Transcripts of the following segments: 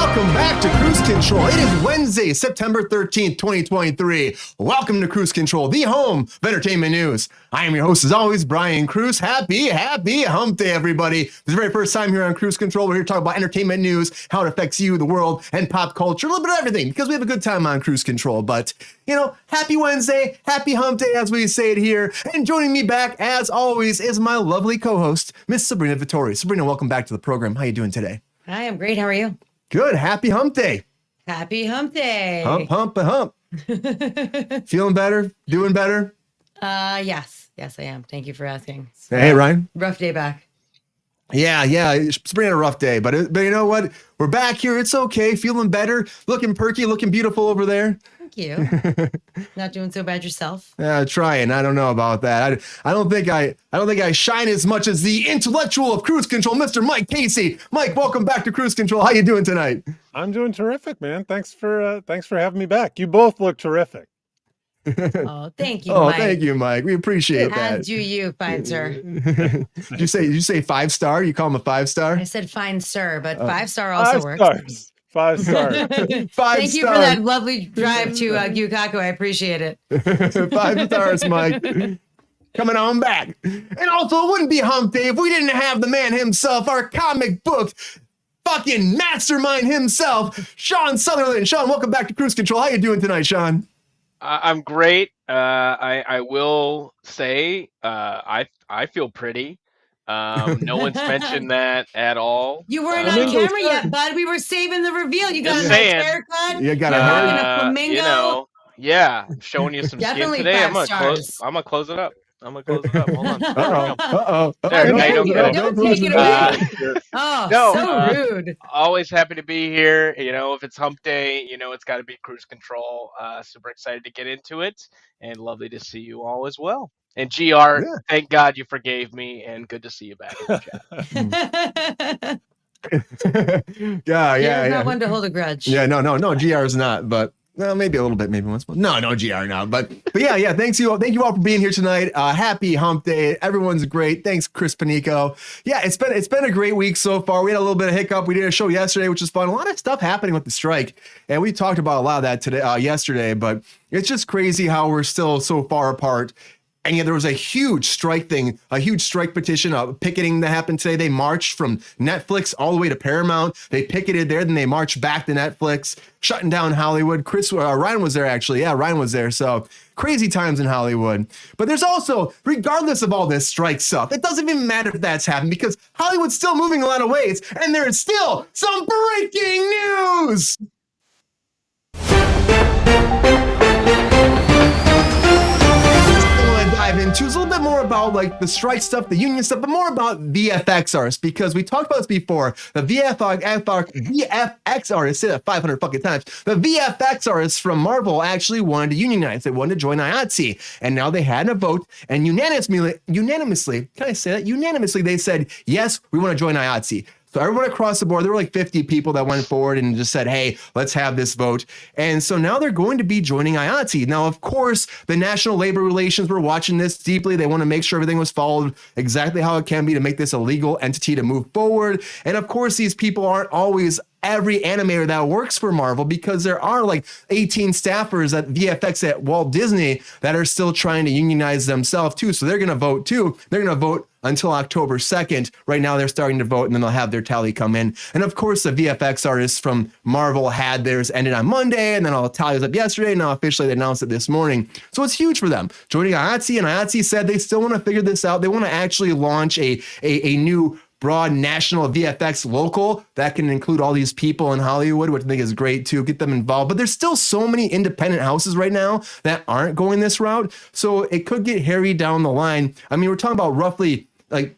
welcome back to Kruse Control. It is Wednesday, September 13th, 2023. Welcome to Kruse Control, the home of entertainment news. I am your host, as always, Brian Kruse. Happy hump day, everybody. This is the very first time here on Kruse Control. We're here to talk about entertainment news, how it affects you, the world, and pop culture, a little bit of everything, because we have a good time on Kruse Control. But, you know, happy Wednesday, happy hump day, as we say it here. And joining me back, as always, is my lovely co-host, Miss Sabrina Vittori. Sabrina, welcome back to the program. How you doing today? Hi, I'm great. How are you? Good. Happy hump day. Happy hump day. Hump. Feeling better? Doing better? Yes, I am. Thank you for asking. Hey, Ryan. Rough day back. Yeah. Sabrina had a rough day, but you know what? We're back here. It's okay. Feeling better. Looking perky. Looking beautiful over there. Thank you. Not doing so bad yourself. Trying. I don't know about that. I don't think I shine as much as the intellectual of Kruse Control, Mr. Mike Casey. Mike, welcome back to Kruse Control. How you doing tonight? I'm doing terrific, man. Thanks for having me back. You both look terrific. Oh, thank you, Mike. Thank you, Mike. We appreciate that. As do you, fine sir. Did you say 5-star? You call him a 5-star? I said fine, sir, but 5-star also works. Stars. 5 stars. Thank you for that lovely drive to Gyukaku. I appreciate it. 5 stars, Mike. Coming on back. And also, it wouldn't be hump day if we didn't have the man himself, our comic book fucking mastermind himself, Sean Sutherland. Sean, welcome back to Kruse Control. How you doing tonight, Sean? I'm great. I will say I feel pretty. No one's mentioned that at all. You weren't on camera yet, bud. We were saving the reveal. You got a nice haircut. You got a haircut. A flamingo. You know, yeah, I'm showing you some skin today. I'm gonna close it up. Hold on. Uh-oh. There, don't take it away. So rude. Always happy to be here. You know, if it's hump day, you know, it's got to be Kruse Control. Super excited to get into it, and lovely to see you all as well. And GR, Thank God you forgave me, and good to see you back in the chat. yeah. Not one to hold a grudge. Yeah, no, GR is not, but well, maybe a little bit, maybe once. No, GR now, but yeah. Thank you all for being here tonight. Happy hump day. Everyone's great. Thanks, Chris Panico. Yeah, it's been a great week so far. We had a little bit of hiccup. We did a show yesterday, which was fun. A lot of stuff happening with the strike, and we talked about a lot of that today, yesterday. But it's just crazy how we're still so far apart. And yeah, there was a huge strike petition, picketing that happened today. They marched from Netflix all the way to Paramount. They picketed there, then they marched back to Netflix, shutting down Hollywood. Ryan was there, actually. Yeah, Ryan was there. So crazy times in Hollywood. But there's also, regardless of all this strike stuff, it doesn't even matter if that's happened because Hollywood's still moving a lot of ways, and there is still some breaking news. Dive into is a little bit more about like the strike stuff, the union stuff, but more about VFX artists, because we talked about this before. The VFX artists, say that 500 fucking times. The VFX artists from Marvel actually wanted to unionize. They wanted to join IATSE, and now they had a vote, and unanimously, can I say that? Unanimously, they said, yes, we want to join IATSE. So everyone across the board, there were like 50 people that went forward and just said, hey, let's have this vote. And so now they're going to be joining IATSE. Now, of course, the National Labor Relations were watching this deeply. They want to make sure everything was followed exactly how it can be to make this a legal entity to move forward. And of course, these people aren't always every animator that works for Marvel, because there are like 18 staffers at VFX at Walt Disney that are still trying to unionize themselves too. So they're going to vote too. They're going to vote until October 2nd. Right now they're starting to vote, and then they'll have their tally come in. And of course, the VFX artists from Marvel had theirs ended on Monday, and then all the tally was up yesterday. Now officially they announced it this morning. So it's huge for them. Joining IATSE, and IATSE said they still want to figure this out. They want to actually launch a new broad national VFX local that can include all these people in Hollywood, which I think is great to get them involved. But there's still so many independent houses right now that aren't going this route. So it could get hairy down the line. I mean, we're talking about roughly like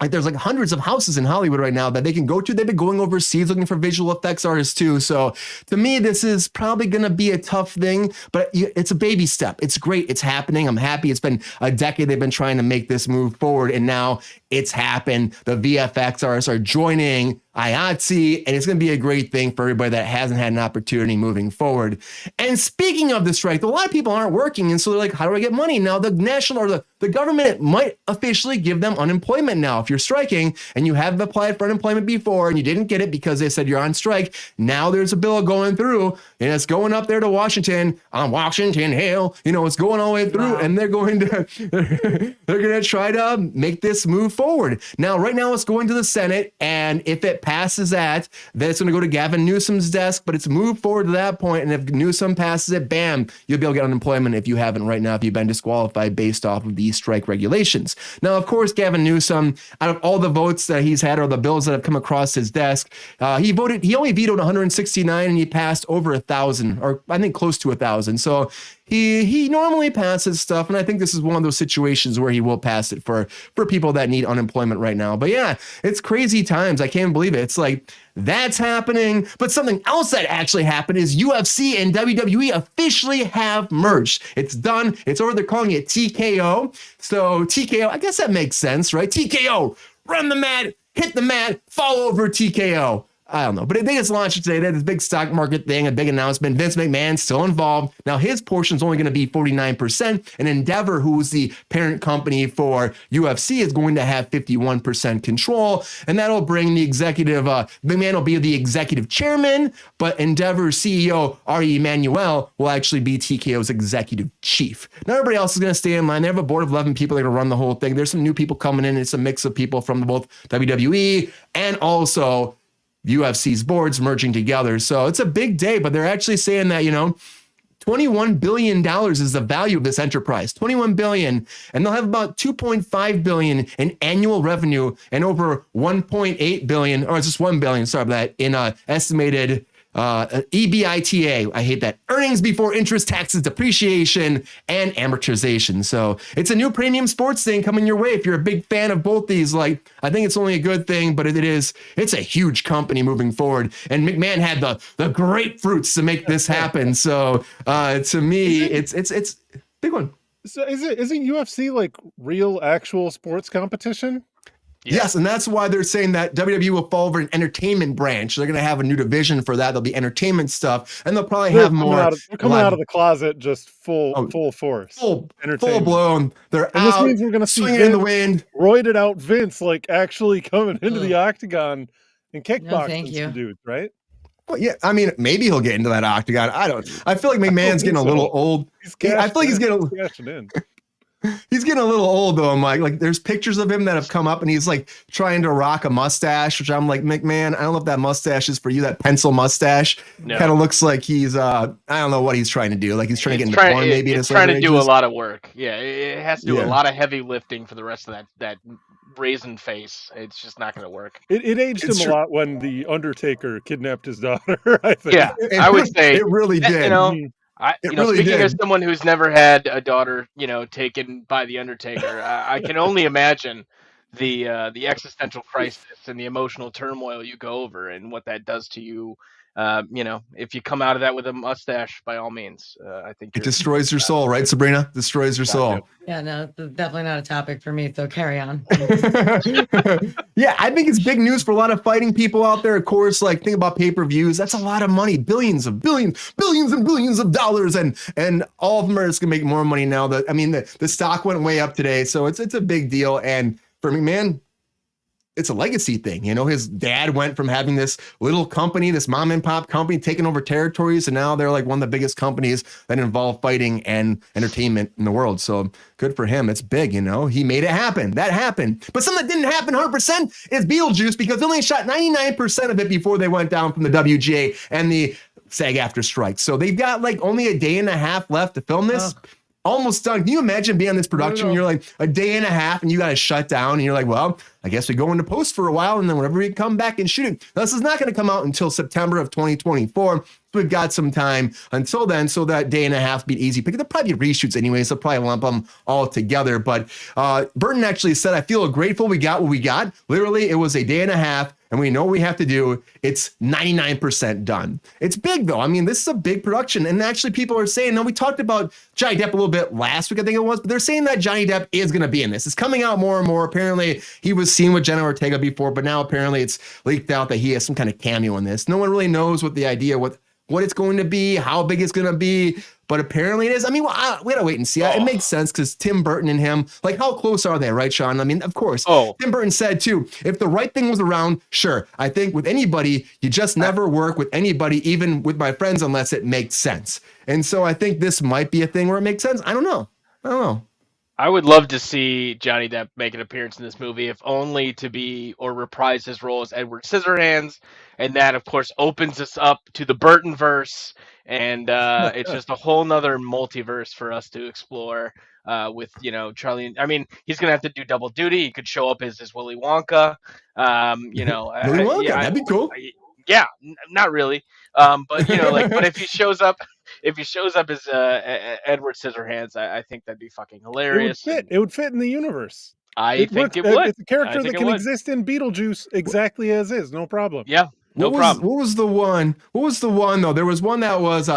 there's like hundreds of houses in Hollywood right now that they can go to. They've been going overseas looking for visual effects artists too. So to me, this is probably going to be a tough thing, but it's a baby step. It's great. It's happening. I'm happy. It's been a decade they've been trying to make this move forward, and now it's happened. The VFX artists are joining IATSE, and it's going to be a great thing for everybody that hasn't had an opportunity moving forward. And speaking of the strike, a lot of people aren't working, and so they're like, how do I get money? Now, the national or the government might officially give them unemployment now. If you're striking and you have applied for unemployment before and you didn't get it because they said you're on strike, now there's a bill going through, and it's going up there to Washington, on Washington Hill. It's going all the way through, and they're going to try to make this move forward. Now, right now, it's going to the Senate, and if it passes that, then it's going to go to Gavin Newsom's desk, but it's moved forward to that point, and if Newsom passes it, bam, you'll be able to get unemployment if you haven't right now, if you've been disqualified based off of these strike regulations. Now, of course, Gavin Newsom, out of all the votes that he's had or the bills that have come across his desk, he only vetoed 169, and he passed over 1,000, or I think close to 1,000. So he normally passes stuff, and I think this is one of those situations where he will pass it for people that need unemployment right now. But yeah, it's crazy times. I can't believe it. It's like that's happening. But something else that actually happened is UFC and WWE officially have merged. It's done. It's over. They're calling it TKO. So TKO, I guess that makes sense, right? TKO, run the mat, hit the mat, fall over TKO. I don't know, but they just launched it today. They had this big stock market thing, a big announcement. Vince McMahon still involved. Now his portion is only going to be 49%, and Endeavor, who's the parent company for UFC, is going to have 51% control, and that'll bring the executive. McMahon will be the executive chairman, but Endeavor's CEO Ari Emanuel will actually be TKO's executive chief. Now everybody else is going to stay in line. They have a board of 11 people that are going to run the whole thing. There's some new people coming in. It's a mix of people from both WWE and also UFC's boards merging together. So it's a big day, but they're actually saying that, $21 billion is the value of this enterprise, $21 billion. And they'll have about $2.5 billion in annual revenue and over $1.8 billion, or it's just $1 billion, sorry about that, in estimated EBITDA, I hate that, earnings before interest, taxes, depreciation, and amortization. So it's a new premium sports thing coming your way. If you're a big fan of both these, I think it's only a good thing, but it's a huge company moving forward. And McMahon had the grapefruits to make this happen. So to me, it's a big one. So isn't UFC real actual sports competition? Yeah. Yes, and that's why they're saying that WWE will fall over an entertainment branch. They're going to have a new division for that. There'll be entertainment stuff, and they'll probably have more. They're coming out of the closet just full force. Full blown. They're and out. This means we're going to see swinging in the wind. Roided out Vince actually coming into the octagon and kickboxing some dudes, right? Well, yeah, I mean, maybe he'll get into that octagon. I feel like McMahon's getting a little old. I feel like he's getting He's getting a little old though. I'm like there's pictures of him that have come up and he's trying to rock a mustache, which I'm like, McMahon, I don't know if that mustache is for you, that pencil mustache. No. Kind of looks like he's I don't know what he's trying to do. He's trying to get into porn maybe. He's trying to do a lot of work. Yeah, it has to do a lot of heavy lifting for the rest of that raisin face. It's just not going to work. It aged him a lot when the Undertaker kidnapped his daughter, I think. Yeah, I would say it really did. Speaking as someone who's never had a daughter, taken by the Undertaker, I can only imagine the existential crisis and the emotional turmoil you go over and what that does to you. If you come out of that with a mustache, by all means, I think it destroys your soul, right, Sabrina? Destroys your soul. Yeah, no, definitely not a topic for me. So carry on. Yeah, I think it's big news for a lot of fighting people out there. Of course, think about pay-per-views. That's a lot of money, billions and billions of dollars, and all of them are just gonna make more money now. The stock went way up today, so it's a big deal. And for McMahon, it's a legacy thing. His dad went from having this little company, this mom and pop company, taking over territories, and now they're one of the biggest companies that involve fighting and entertainment in the world. So good for him. It's big, he made it happen. That happened. But something that didn't happen 100% is Beetlejuice, because they only shot 99% of it before they went down from the WGA and the SAG-AFTRA strike. So they've got only a day and a half left to film this. Almost done. Can you imagine being on this production? You're a day and a half and you got to shut down and you're well, I guess we go into post for a while and then whenever we come back and shoot it. Now, this is not going to come out until September of 2024. So we've got some time until then. So that day and a half be easy. Because they'll probably be reshoots anyway. So probably lump them all together. But Burton actually said, I feel grateful we got what we got. Literally, it was a day and a half. and we know what we have to do. It's 99% done. It's big though. I mean, this is a big production, and actually people are saying, now we talked about Johnny Depp a little bit last week, I think it was, but they're saying that Johnny Depp is going to be in this. It's coming out more and more. Apparently he was seen with Jenna Ortega before, but now apparently it's leaked out that he has some kind of cameo in this. No one really knows what the idea, what it's going to be, how big it's going to be, but apparently it is. I mean, we gotta wait and see. It makes sense because Tim Burton and him, like, how close are they, right, Sean? I mean, of course. Tim Burton said too, if the right thing was around, sure. I think with anybody, you just never work with anybody, even with my friends, unless it makes sense. And so I think this might be a thing where it makes sense. I don't know. I would love to see Johnny Depp make an appearance in this movie, if only to be or reprise his role as Edward Scissorhands, and that, of course, opens us up to the Burtonverse, and it's just a whole nother multiverse for us to explore. With Charlie, I mean, he's gonna have to do double duty. He could show up as Willy Wonka. Willy Wonka, that'd be cool. Yeah, not really. But but if he shows up. If he shows up as Edward Scissorhands, I think that'd be fucking hilarious. It would fit in the universe. I think it would. It's a character that can exist in Beetlejuice exactly as is, no problem. Yeah, no problem. What was the one? What was the one though? There was one that was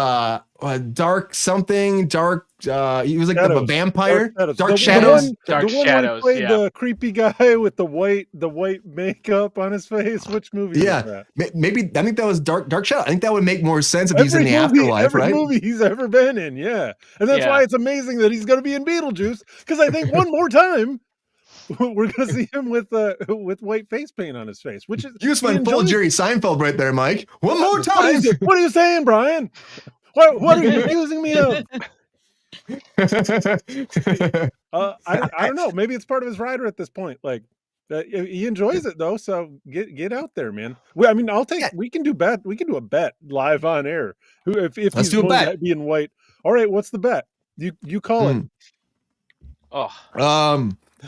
dark something. Dark. He was like a vampire. Dark Shadows. Dark Shadows. Played the creepy guy with the white makeup on his face. Which movie? Yeah, was that? Maybe I think that was Dark Shadow. I think that would make more sense if he's in the afterlife, right? Every movie he's ever been in, yeah, and that's why it's amazing that he's going to be in Beetlejuice, because I think one more time we're going to see him with white face paint on his face, which is you just went full Jerry Seinfeld right there, Mike. One more time. What are you saying, Brian? What are you accusing me of? I don't know. Maybe it's part of his rider at this point. Like, he enjoys it though. So get out there, man. I mean, I'll take. We can do a bet live on air. If Let's do a bet. Being white. All right. What's the bet? You call it.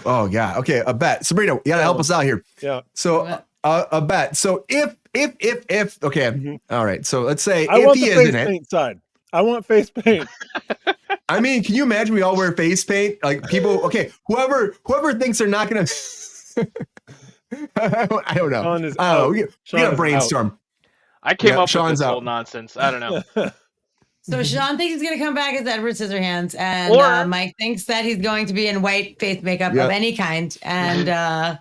Oh yeah. Okay. A bet. Sabrina, you gotta help us out here. Yeah. So a bet. So if okay. All right. So let's say I if want he the is face in it. paint side. I want face paint. I mean, can you imagine we all wear face paint? Like people, okay, whoever thinks they're not gonna I don't know. We gotta brainstorm. Out. I came up with this whole nonsense. I don't know. So Sean thinks he's going to come back as Edward Scissorhands, and Mike thinks that he's going to be in white face makeup of any kind. And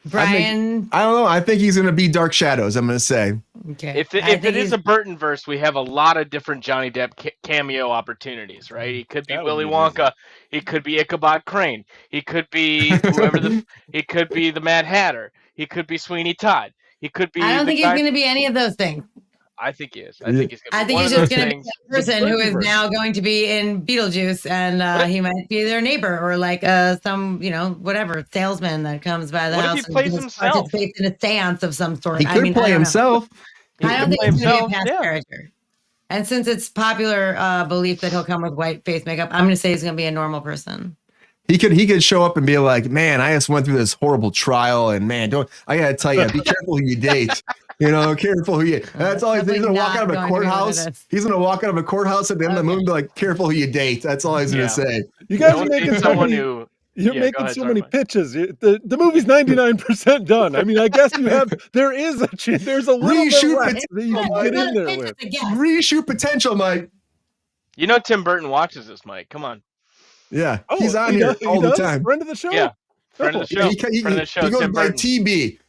Brian, I don't know. I think he's going to be Dark Shadows. I'm going to say. Okay. If it is a Burtonverse, we have a lot of different Johnny Depp cameo opportunities, right? He could be Willy Wonka. He could be Ichabod Crane. He could be he could be the Mad Hatter. He could be Sweeney Todd. He could be. I don't think he's going to be any of those things. I think he is. I think he's going to be. I think he's just going to be a person who is now going to be in Beetlejuice, and he might be their neighbor or like some, whatever salesman that comes by the house and participates in a seance of some sort. He could play himself. I don't think he's going to be a past character. And since it's popular belief that he'll come with white face makeup, I'm going to say he's going to be a normal person. He could show up and be like, man, I just went through this horrible trial, and man, I gotta tell you, be careful who you date. Careful who you. That's all. He's gonna walk out of a courthouse. He's gonna walk out of a courthouse at the end of the movie and be like, careful who you date. That's all he's gonna say. You guys are making so many pitches. The movie's 99% done. I mean, I guess there is a chance. There's a little bit left that you can get in there with. Reshoot potential, Mike. Tim Burton watches this, Mike. Come on. Yeah, he's on here all the time. Friend of the show. Yeah, friend of the show. He goes by TB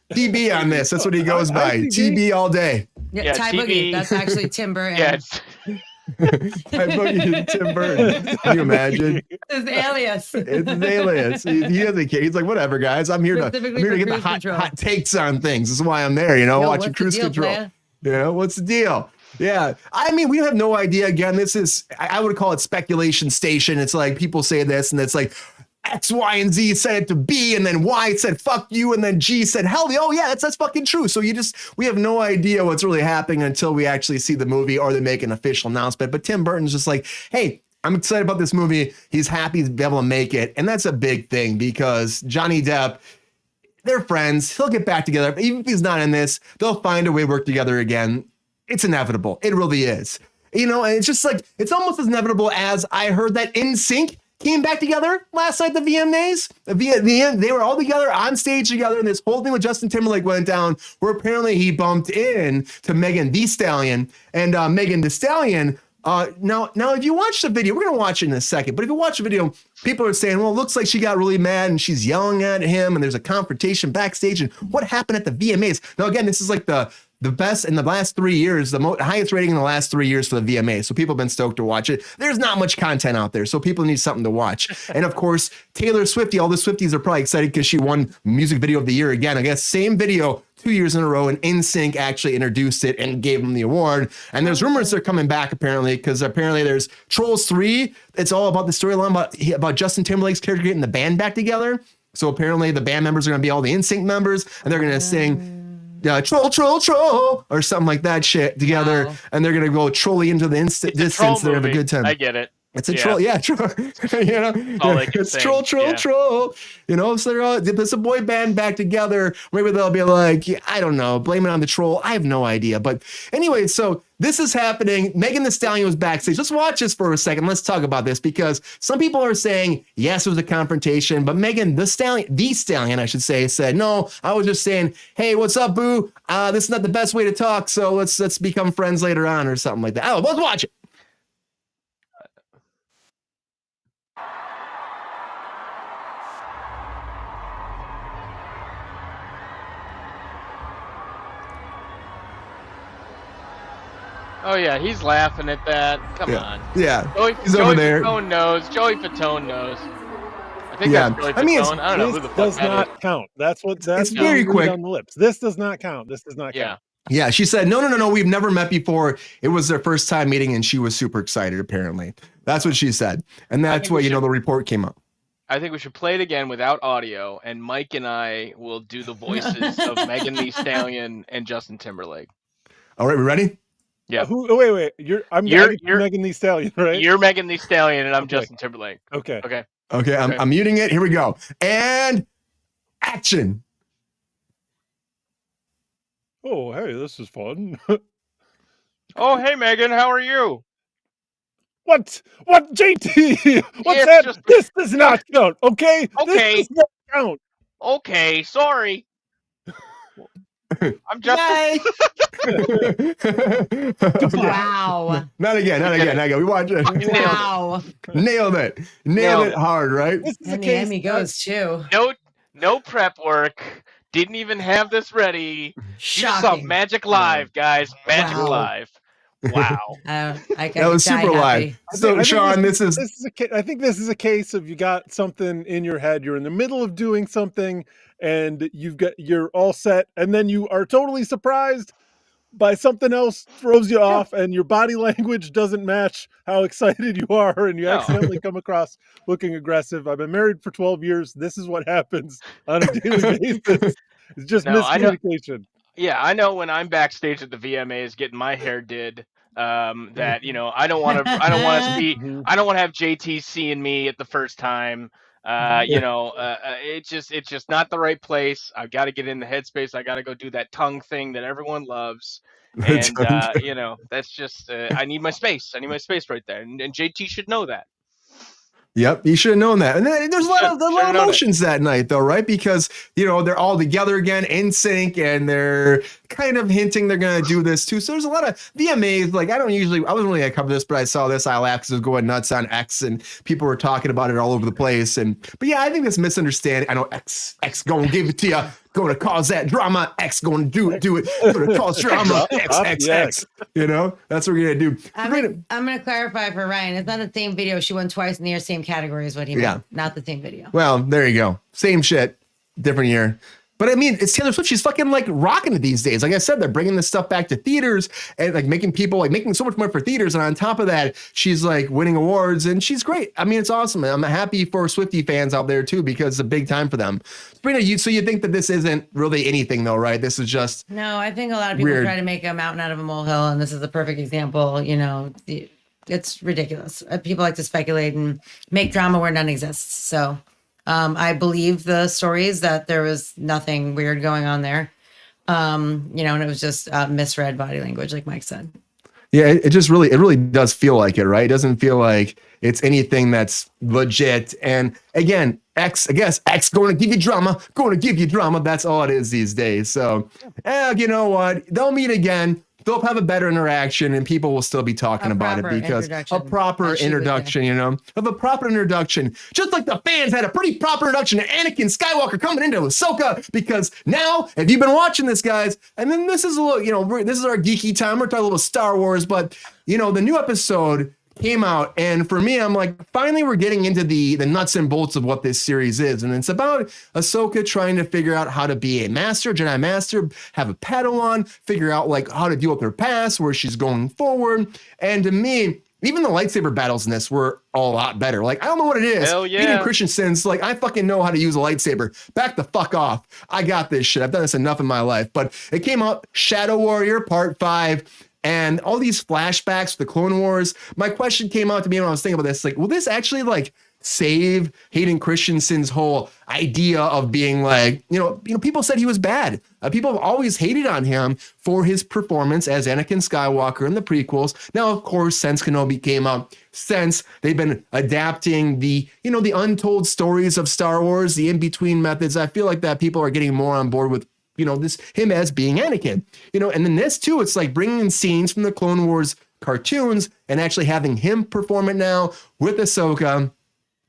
on this. That's what he goes by. TB all day. Yeah, Ty Boogie. That's actually Tim Burton. Yeah. Ty Boogie, Tim Burton. Can you imagine? It's alias. It's an alias. He doesn't care. He's like, whatever, guys. I'm here to get the hot takes on things. This is why I'm there. Watching Kruse Control. What's the deal? Yeah. I mean, we have no idea. Again, this is, I would call it speculation station. It's like people say this and it's like X, Y, and Z said it to B, and then Y said fuck you, and then G said hell yeah. Oh yeah, that's fucking true. So we have no idea what's really happening until we actually see the movie or they make an official announcement. But Tim Burton's just like, hey, I'm excited about this movie. He's happy to be able to make it. And that's a big thing because Johnny Depp, they're friends. He'll get back together. Even if he's not in this, they'll find a way to work together again. It's inevitable. It really is. And it's just like, it's almost as inevitable as I heard that NSYNC came back together last night at the VMAs. They were all together on stage together, and this whole thing with Justin Timberlake went down where apparently he bumped in to Megan Thee Stallion. And Megan Thee Stallion, now, if you watch the video, we're going to watch it in a second, but if you watch the video, people are saying, well, it looks like she got really mad and she's yelling at him and there's a confrontation backstage. And what happened at the VMAs? Now, again, this is like the best in the last 3 years, the highest rating in the last 3 years for the VMAs. So people have been stoked to watch it. There's not much content out there, so people need something to watch. And of course, Taylor Swift, all the Swifties are probably excited because she won Music Video of the Year again. I guess same video 2 years in a row, and NSYNC actually introduced it and gave them the award. And there's rumors they're coming back apparently, because apparently there's Trolls 3. It's all about the storyline about Justin Timberlake's character getting the band back together. So apparently the band members are going to be all the NSYNC members, and they're going to sing troll or something like that shit together. Wow. And they're gonna go trolling into the distance. They have a good time. I get it. It's a troll, troll. It's sing. troll. So they're all, there's a boy band back together. Maybe they'll be like, I don't know, blame it on the troll. I have no idea. But anyway, so this is happening. Megan Thee Stallion was backstage. Let's watch this for a second. Let's talk about this, because some people are saying, yes, it was a confrontation, but Megan Thee Stallion, I should say, said, no, I was just saying, hey, what's up, boo? This is not the best way to talk, so let's become friends later on or something like that. Oh, let's watch it. Oh yeah, he's laughing at that. Come on. Yeah. He's over there. Fatone knows. Joey Fatone knows. I think that's Joey Fatone. I don't know who the fuck does not count. That's very quick on the lips. This does not count. This does not count. Yeah, she said, no, we've never met before. It was their first time meeting, and she was super excited, apparently. That's what she said. And that's what, the report came up. I think we should play it again without audio, and Mike and I will do the voices of Megan Thee Stallion and Justin Timberlake. All right, we ready? Yeah. Wait. You're Megan Thee Stallion, right? You're Megan Thee Stallion, and I'm Justin Timberlake. Okay. I'm muting it. Here we go. And action. Oh, hey, this is fun. Oh, hey, Megan, how are you? What, JT? What's that? This does not count. Okay. Okay. This does not count. Okay. Sorry. I'm just. Wow. Not again. We watch it. Wow. Nailed it hard, right? And the Emmy goes too. No prep work. Didn't even have this ready. Shocking. Some Magic Live, guys. Magic Live. Wow. That was super live. So, Sean, I think this is a case of you got something in your head. You're in the middle of doing something, and you're all set, and then you are totally surprised by something else throws you off, and your body language doesn't match how excited you are, and you accidentally come across looking aggressive. I've been married for 12 years. This is what happens on a daily basis. It's just miscommunication. I know when I'm backstage at the VMAs getting my hair did, that I don't want to have JT seeing me at the first time. It's just not the right place. I've got to get in the headspace. I got to go do that tongue thing that everyone loves. And, that's just, I need my space. I need my space right there. And JT should know that. Yep, you should have known that. And then there's a lot of emotions that night, though, right? Because, they're all together again in sync, and they're kind of hinting they're going to do this too. So there's a lot of VMAs. Like, I wasn't really going to cover this, but I saw this. I laughed because it was going nuts on X, and people were talking about it all over the place. But yeah, I think this misunderstanding. I know X going to give it to you. Going to cause that drama. X going to do it. Going to cause drama. X. That's what we're going to do. I'm going to clarify for Ryan. It's not the same video. She won twice in the same category is what he meant. Not the same video. Well, there you go. Same shit, different year. But I mean, it's Taylor Swift. She's fucking rocking it these days. Like I said, they're bringing this stuff back to theaters and making people making so much more for theaters. And on top of that, she's winning awards, and she's great. I mean, it's awesome. I'm happy for Swiftie fans out there too, because it's a big time for them. Sabrina, so you think that this isn't really anything though, right? This is just no. I think a lot of people try to make a mountain out of a molehill, and this is a perfect example. It's ridiculous. People like to speculate and make drama where none exists. So. I believe the stories that there was nothing weird going on there. And it was just misread body language, like Mike said. Yeah, it really does feel like it, right? It doesn't feel like it's anything that's legit. And again, X, I guess X going to give you drama, going to give you drama. That's all it is these days. So, you know what? They'll meet again. They'll have a better interaction, and people will still be talking about it because a proper introduction, you know, of a proper introduction, just like the fans had a pretty proper introduction to Anakin Skywalker coming into Ahsoka. Because now, if you've been watching this, guys, and then this is a little, you know, this is our geeky time. We're talking a little Star Wars, but you know, the new episode came out, and for me, I'm like, finally we're getting into the nuts and bolts of what this series is, and it's about Ahsoka trying to figure out how to be a master, Jedi master, have a Padawan, figure out like how to deal with her past, where she's going forward. And to me, even the lightsaber battles in this were a lot better. Like, I don't know what it is. Hell yeah. Hayden Christensen's like, I fucking know how to use a lightsaber. Back the fuck off. I got this shit. I've done this enough in my life. But it came out, Shadow Warrior Part 5. And all these flashbacks, the Clone Wars. My question came out to me when I was thinking about this, like, will this actually like save Hayden Christensen's whole idea of being like, you know, people said he was bad. People have always hated on him for his performance as Anakin Skywalker in the prequels. Now, of course, since Kenobi came out, since they've been adapting the, you know, the untold stories of Star Wars, the in-between methods, I feel like that people are getting more on board with, you know, this him as being Anakin, you know, and then this too, it's like bringing in scenes from the Clone Wars cartoons and actually having him perform it now with Ahsoka.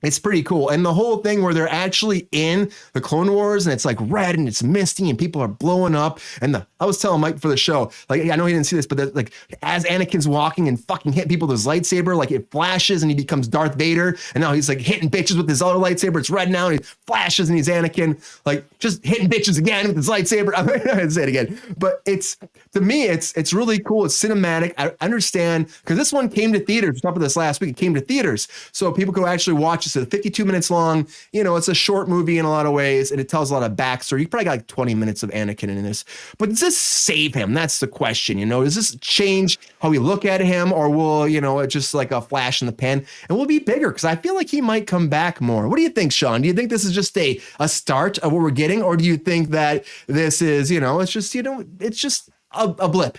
It's pretty cool. And the whole thing where they're actually in the Clone Wars and it's like red and it's misty and people are blowing up. And I was telling Mike for the show, like, I know he didn't see this, but like as Anakin's walking and fucking hitting people with his lightsaber, like it flashes and he becomes Darth Vader. And now he's like hitting bitches with his other lightsaber. It's red now and he flashes and he's Anakin, like just hitting bitches again with his lightsaber. I'm not gonna say it again, but it's, to me, it's really cool. It's cinematic. I understand because this one came to theaters. We talked about this last week. It came to theaters. So people could actually watch it. So 52 minutes long, you know, it's a short movie in a lot of ways, and it tells a lot of backstory. You probably got like 20 minutes of Anakin in this, but does this save him? That's the question, you know, does this change how we look at him, or will, you know, it just like a flash in the pan and will be bigger? Because I feel like he might come back more. What do you think, Sean? Do you think this is just a start of what we're getting, or do you think that this is, you know, it's just, you know, it's just a blip?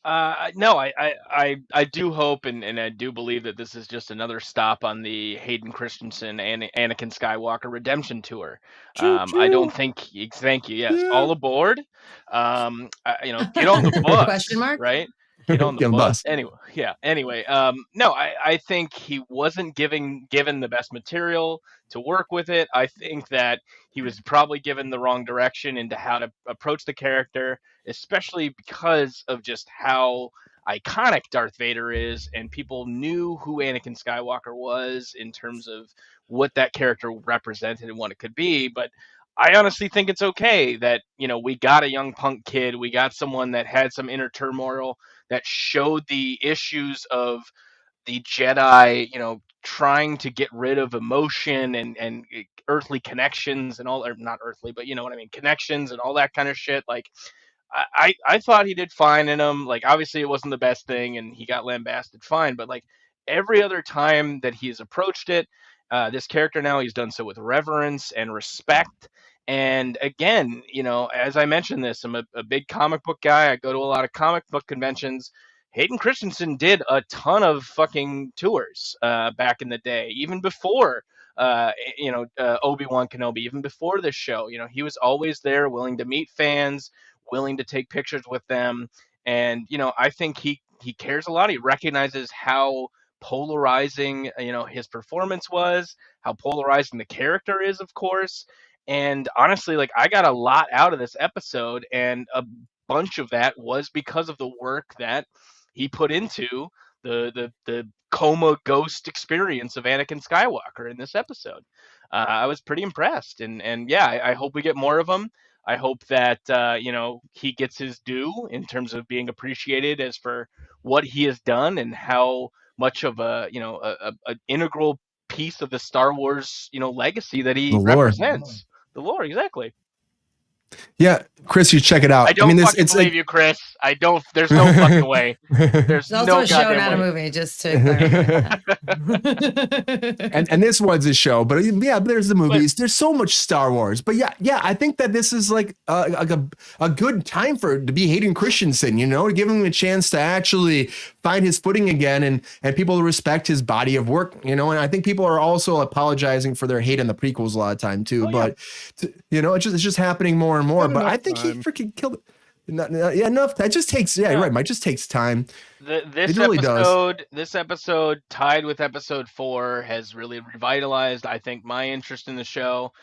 No, I do hope and I do believe that this is just another stop on the Hayden Christensen and Anakin Skywalker redemption tour. I don't think. Thank you. Yes, all aboard. You know, get on the bus. Question mark? Right? Get on the bus. Anyway, yeah. Anyway, no, I think he wasn't given the best material to work with it. I think that he was probably given the wrong direction into how to approach the character, especially because of just how iconic Darth Vader is, and people knew who Anakin Skywalker was in terms of what that character represented and what it could be. But I honestly think it's okay that, you know, we got a young punk kid, we got someone that had some inner turmoil, that showed the issues of the Jedi, you know, trying to get rid of emotion and earthly connections and all, or not earthly, but you know what I mean, connections and all that kind of shit. Like, I thought he did fine in them. Like, obviously it wasn't the best thing and he got lambasted fine, but like every other time that he's approached it, this character now, he's done so with reverence and respect. And again, you know, as I mentioned this, I'm a big comic book guy. I go to a lot of comic book conventions. Hayden Christensen did a ton of fucking tours back in the day, even before you know, Obi-Wan Kenobi, even before this show. You know, he was always there, willing to meet fans, willing to take pictures with them. And, you know, I think he cares a lot. He recognizes how polarizing, you know, his performance was, how polarizing the character is, of course. And honestly, like, I got a lot out of this episode, and a bunch of that was because of the work that he put into the coma ghost experience of Anakin Skywalker in this episode. I was pretty impressed, and yeah, I hope we get more of him. I hope that you know, he gets his due in terms of being appreciated as for what he has done and how much of a, you know, a integral piece of the Star Wars, you know, legacy that he represents. The lore, exactly. Yeah, Chris, you check it out. I don't mean, fucking believe you, Chris. I don't. There's no fucking way. There's It's also no a show, goddamn not way. a movie, just to clarify that. and this was a show, but yeah, there's the movies. There's so much Star Wars, but yeah, I think that this is like a good time to be Hayden Christensen, you know, to give him a chance to actually find his footing again, and people respect his body of work, you know. And I think people are also apologizing for their hate in the prequels a lot of time too, but you know, it's just happening more and more. But I think he freaking killed it. Enough. That just takes. Yeah, you're right. It just takes time. This episode, tied with episode 4, has really revitalized, I think, my interest in the show.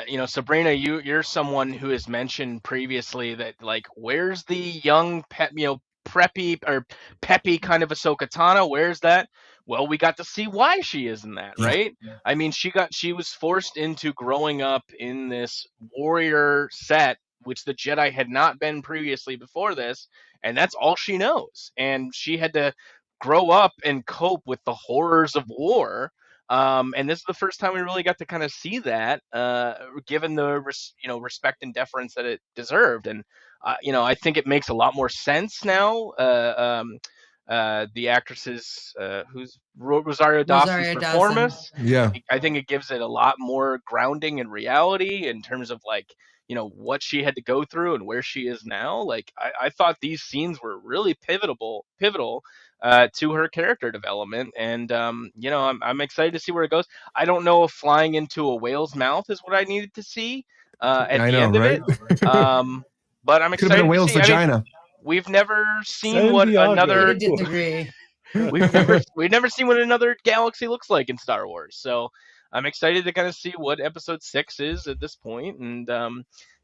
You know, Sabrina, you're someone who has mentioned previously that, like, where's the young preppy or peppy kind of Ahsoka Tano? Where's that? Well, we got to see why she is in that, right? Yeah. I mean, she was forced into growing up in this warrior set, which the Jedi had not been previously before this, and that's all she knows. And she had to grow up and cope with the horrors of war. And this is the first time we really got to kind of see that, given the respect and deference that it deserved. And I think it makes a lot more sense now. The actress's who's Rosario Dawson's performance. Yeah, I think it gives it a lot more grounding and reality in terms of, like, you know, what she had to go through and where she is now. Like, I thought these scenes were really pivotal to her character development. And, I'm excited to see where it goes. I don't know if flying into a whale's mouth is what I needed to see at the end of it. But I'm excited. Could have been a whale's vagina. We've never seen what another we've never seen what another galaxy looks like in Star Wars. So I'm excited to kind of see what episode 6 is at this point. And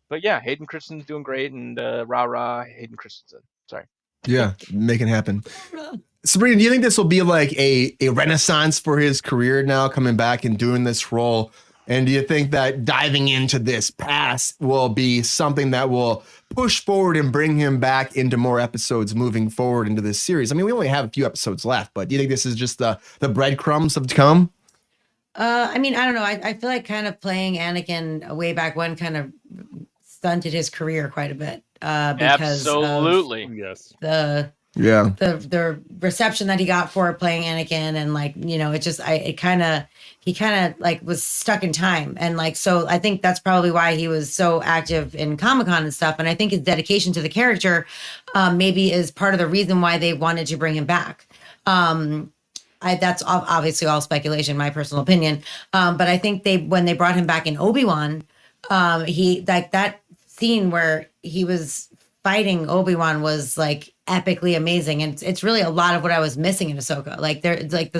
but yeah, Hayden Christensen's doing great, and rah Hayden Christensen. Sorry. Yeah, make it happen. Sabrina, do you think this will be like a renaissance for his career now, coming back and doing this role? And do you think that diving into this past will be something that will push forward and bring him back into more episodes moving forward into this series? I mean, we only have a few episodes left, but do you think this is just the breadcrumbs of to come? I mean, I don't know. I feel like kind of playing Anakin way back when kind of stunted his career quite a bit. Because absolutely, yes, the reception that he got for playing Anakin, and, like, you know, he kind of like was stuck in time, and, like, so I think that's probably why he was so active in Comic-Con and stuff. And I think his dedication to the character maybe is part of the reason why they wanted to bring him back. That's obviously all speculation, my personal opinion. But I think when they brought him back in Obi-Wan, he, like, that scene where he was fighting Obi-Wan was, like, epically amazing. And it's really a lot of what I was missing in Ahsoka. Like, the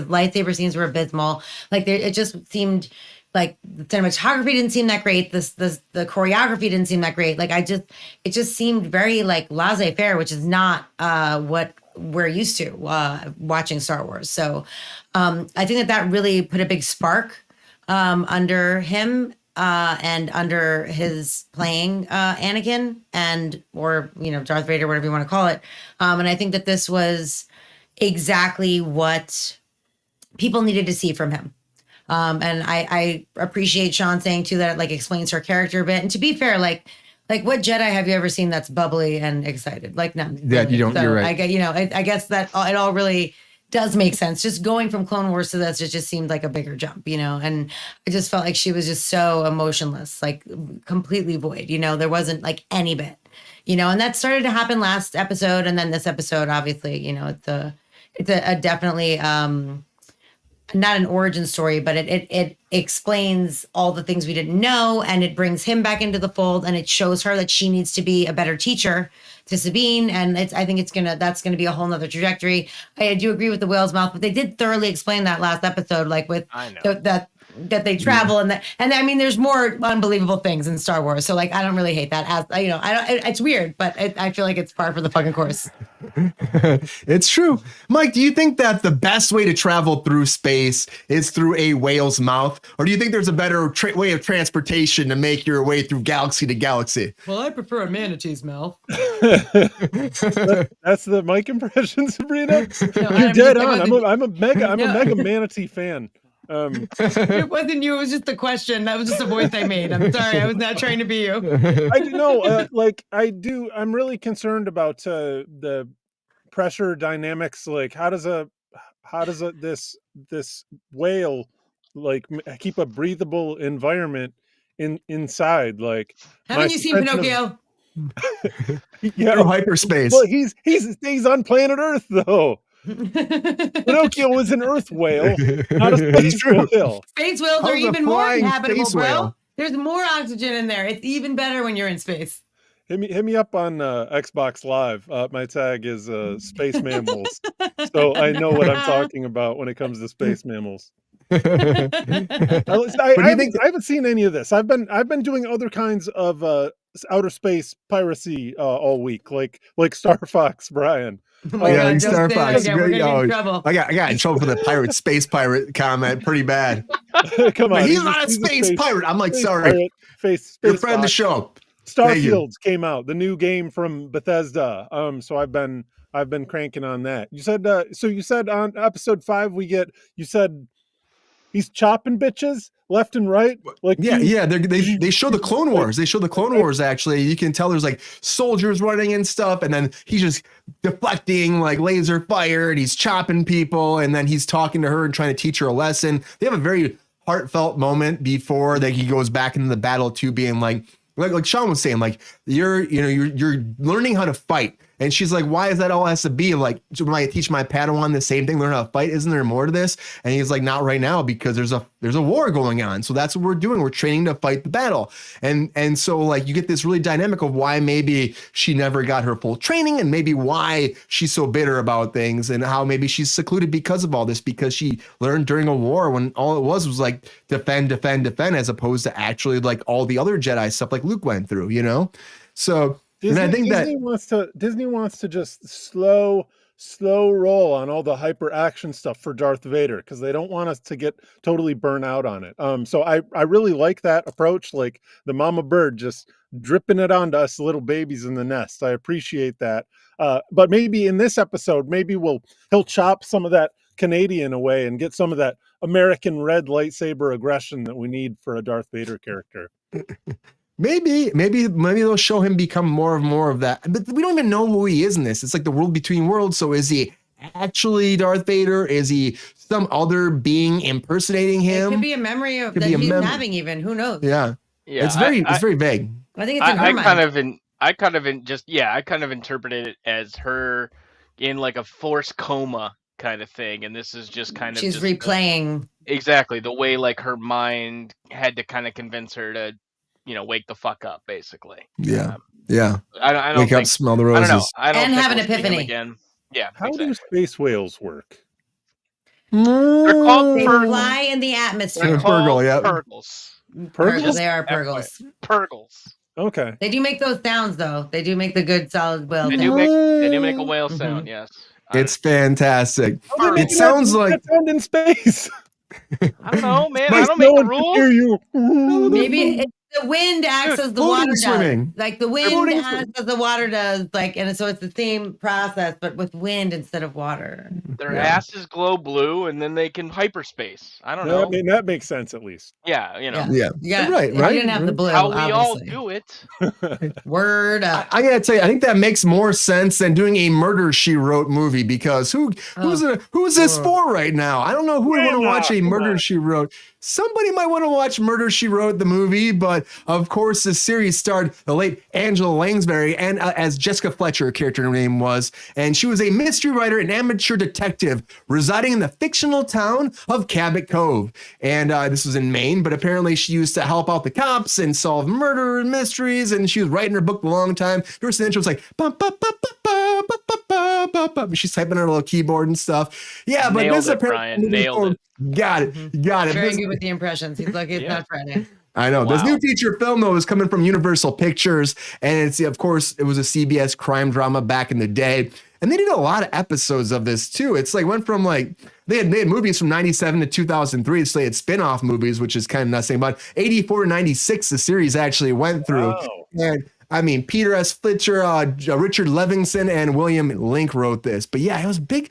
lightsaber scenes were abysmal. Like, it just seemed like the cinematography didn't seem that great. The choreography didn't seem that great. Like, it just seemed very, like, laissez-faire, which is not what we're used to watching Star Wars. So I think that really put a big spark under him and under his playing Anakin, or Darth Vader, whatever you want to call it. And I think that this was exactly what people needed to see from him. And I appreciate Sean saying too that it, like, explains her character a bit. And to be fair, like what Jedi have you ever seen that's bubbly and excited? Like, none. Yeah, really. You don't. So you're right. I guess that it all really does make sense. Just going from Clone Wars to this, it just seemed like a bigger jump, and I just felt like she was just so emotionless, like completely void, there wasn't, like, any bit, and that started to happen last episode. And then this episode, obviously, it's a definitely, not an origin story, but it explains all the things we didn't know, and it brings him back into the fold, and it shows her that she needs to be a better teacher to Sabine. And I think that's gonna be a whole nother trajectory. I do agree with the whale's mouth, but they did thoroughly explain that last episode, like with that they travel, and I mean, there's more unbelievable things in Star Wars. So, like, I don't really hate that. It's weird, but I feel like it's par for the fucking course. It's true. Mike, do you think that the best way to travel through space is through a whale's mouth, or do you think there's a better way of transportation to make your way through galaxy to galaxy? Well, I prefer a manatee's mouth. That's the Mike impression, Sabrina. You're dead on. I'm a mega manatee fan. It wasn't you. It was just the question. That was just a voice I made. I'm sorry. I was not trying to be you. I do know. I'm really concerned about the pressure dynamics. Like, how does this whale like keep a breathable environment inside? Like, haven't you seen Pinocchio? Yeah, through hyperspace. Well, he's on planet Earth though. Pinocchio is an Earth whale, not a space whale. Space whales are even more habitable, bro. There's more oxygen in there. It's even better when you're in space. Hit me up on Xbox Live. My tag is space mammals, so I know what I'm talking about when it comes to space mammals. I haven't seen any of this. I've been doing other kinds of outer space piracy all week, like Star Fox, Brian. Oh my God, Star Fox. We're gonna get in trouble. I got in trouble for the space pirate comment pretty bad. Come on, he's not a space pirate. I'm like, sorry. Your friend of the show. Starfields came out, the new game from Bethesda. So I've been cranking on that. You said you said on episode 5 you said he's chopping bitches left and right. Like they show the Clone Wars. They show the Clone Wars. Actually, you can tell there's like soldiers running and stuff, and then he's just deflecting like laser fire, and he's chopping people, and then he's talking to her and trying to teach her a lesson. They have a very heartfelt moment before that he goes back into the battle to being like Sean was saying, like you're learning how to fight. And she's like, why is that all has to be like, when I teach my Padawan the same thing, learn how to fight? Isn't there more to this? And he's like, not right now, because there's a war going on. So that's what we're doing. We're training to fight the battle. And so like you get this really dynamic of why maybe she never got her full training, and maybe why she's so bitter about things, and how maybe she's secluded because of all this, because she learned during a war when all it was like defend, as opposed to actually like all the other Jedi stuff like Luke went through, you know? So Disney wants to just slow roll on all the hyper action stuff for Darth Vader, because they don't want us to get totally burnt out on it. So I really like that approach, like the mama bird just dripping it onto us little babies in the nest. I appreciate that. But maybe in this episode, he'll chop some of that Canadian away and get some of that American red lightsaber aggression that we need for a Darth Vader character. Maybe they'll show him become more of that. But we don't even know who he is in this. It's like the world between worlds. So is he actually Darth Vader? Is he some other being impersonating him? It could be a memory that he's having even. Who knows? Yeah. It's very vague. I think it's in her mind. I kind of interpreted it as her in like a forced coma kind of thing, and this is just kind of she's replaying exactly the way like her mind had to kind of convince her to wake the fuck up, basically. Yeah. I don't wake up, smell the roses. I don't and think have an we'll epiphany again. Yeah. How do space whales work? They're called they fly in the atmosphere. Purgles. Purgles? They are purgles. Purgles. Okay. They do make those sounds though. They do make the good solid whale. They do make a whale sound. Yes. It's fantastic. It sounds like sound in space. I don't know, man. I don't make the rules. Maybe the wind acts as the water does. Like the wind acts as the water does. Like, and so it's the same process, but with wind instead of water. Their asses glow blue, and then they can hyperspace. I don't know. I mean, that makes sense at least. Yeah, Yeah. Right. You didn't have the blue. How we obviously. all do it. Word up. I gotta tell you, I think that makes more sense than doing a Murder, She Wrote movie, because who's this for right now? I don't know who would want to watch a Murder, She Wrote. Somebody might want to watch Murder, She Wrote, the movie, but of course the series starred the late Angela Lansbury and as Jessica Fletcher, her character name was, and she was a mystery writer and amateur detective residing in the fictional town of Cabot Cove. And this was in Maine, but apparently she used to help out the cops and solve murder mysteries, and she was writing her book a long time. First the intro was like, bum, bum, bum, bum, bum, bum, bum, bum, bum. She's typing on her little keyboard and stuff. Yeah, but this apparently nailed it. Got it. Very good with the impressions. He's like, it's not Friday. I know. Wow. This new feature film, though, is coming from Universal Pictures. And it's, of course, it was a CBS crime drama back in the day. And they did a lot of episodes of this, too. It's like went from like, they had movies from 97 to 2003. So they had spin-off movies, which is kind of nothing. But 84 to 96, the series actually went through. Oh. And I mean, Peter S. Fletcher, Richard Levinson, and William Link wrote this. But yeah, it was a big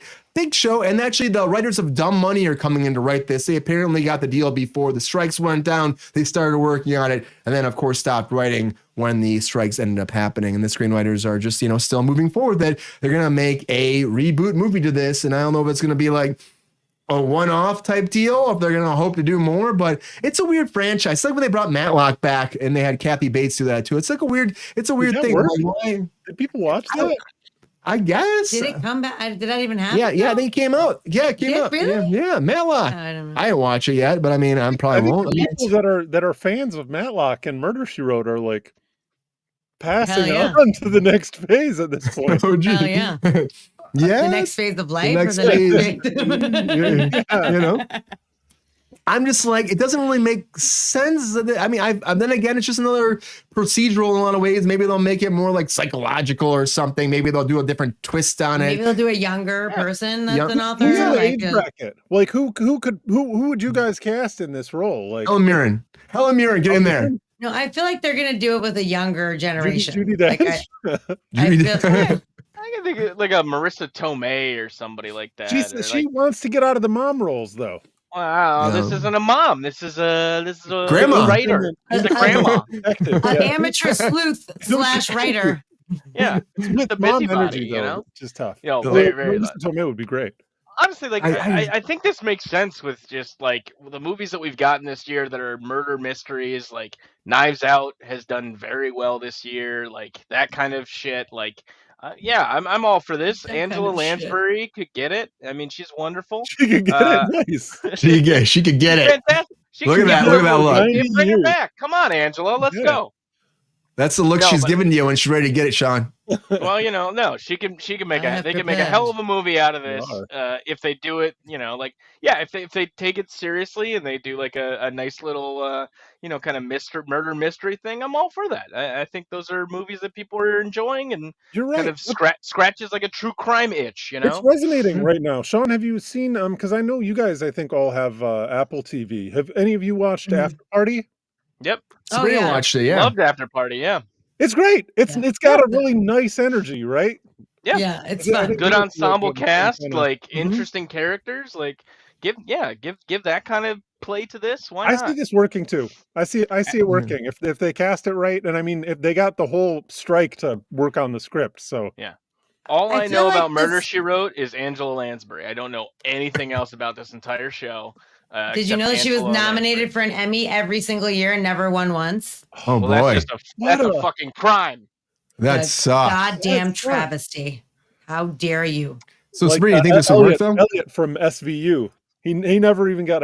show. And actually, the writers of Dumb Money are coming in to write this. They apparently got the deal before the strikes went down. They started working on it, and then, of course, stopped writing when the strikes ended up happening. And the screenwriters are just, still moving forward that they're going to make a reboot movie to this. And I don't know if it's going to be like a one-off type deal, if they're going to hope to do more, but it's a weird franchise. It's like when they brought Matlock back and they had Kathy Bates do that too. It's like a weird thing. Like, did people watch that? I guess. Did it come back? Did that even happen? Yeah, they came out. Yeah, it came out. Really? Yeah, Matlock. I don't know. I didn't watch it yet, but I mean, I probably won't. People that are fans of Matlock and Murder, She Wrote are like passing on to the next phase at this point. Oh, hell yeah. Yeah. The next phase of life. The next phase. I'm just like, it doesn't really make sense. I mean, then again, it's just another procedural in a lot of ways. Maybe they'll make it more like psychological or something. Maybe they'll do a different twist on it. Maybe they'll do a younger person that's an author. Who's the age bracket? Like who would you guys cast in this role? Like Helen Mirren. Get in there. No, I feel like they're gonna do it with a younger generation. Judy Dench. I can think of like a Marissa Tomei or somebody like that. She wants to get out of the mom roles though. Wow, No. This isn't a mom. This is a grandma. writer. It's a grandma. An amateur sleuth / writer. Yeah, With the mom busybody, energy, which is tough. Very, very. Marissa Tomei would be great. Honestly, like I think this makes sense with just like the movies that we've gotten this year that are murder mysteries. Like Knives Out has done very well this year. Like that kind of shit. Like. I'm all for this. That Angela kind of Lansbury could get it. I mean, she's wonderful. She could get it. Nice. She could get it. Fantastic. Look at that look. Bring her back. Come on, Angela. Let's go. That's the look she's giving to you when she's ready to get it, Sean. Well, no, they can make a hell of a movie out of this if they do it, if they take it seriously and they do like a nice little kind of murder mystery thing. I'm all for that. I think those are movies that people are enjoying and You're right. kind of scratches like a true crime itch, It's resonating right now. Sean, have you seen because I know you guys I think all have Apple TV. Have any of you watched After Party? Yep. Sabrina watched it, yeah. Loved After Party, yeah. It's great. It's got a really nice energy, right? Yeah, it's fun. Good ensemble cast, like interesting characters, like give that kind of play to this. Why not? I see this working too. I see it working if they cast it right, and I mean if they got the whole strike to work on the script. So yeah. All I know like about Murder, She Wrote is Angela Lansbury. I don't know anything else about this entire show. Did you know that she was nominated for an Emmy every single year and never won once? Oh boy, that's a fucking crime. That sucks. Goddamn travesty! How dare you? So Sabrina, you think this will work though? Elliot from SVU. He never even got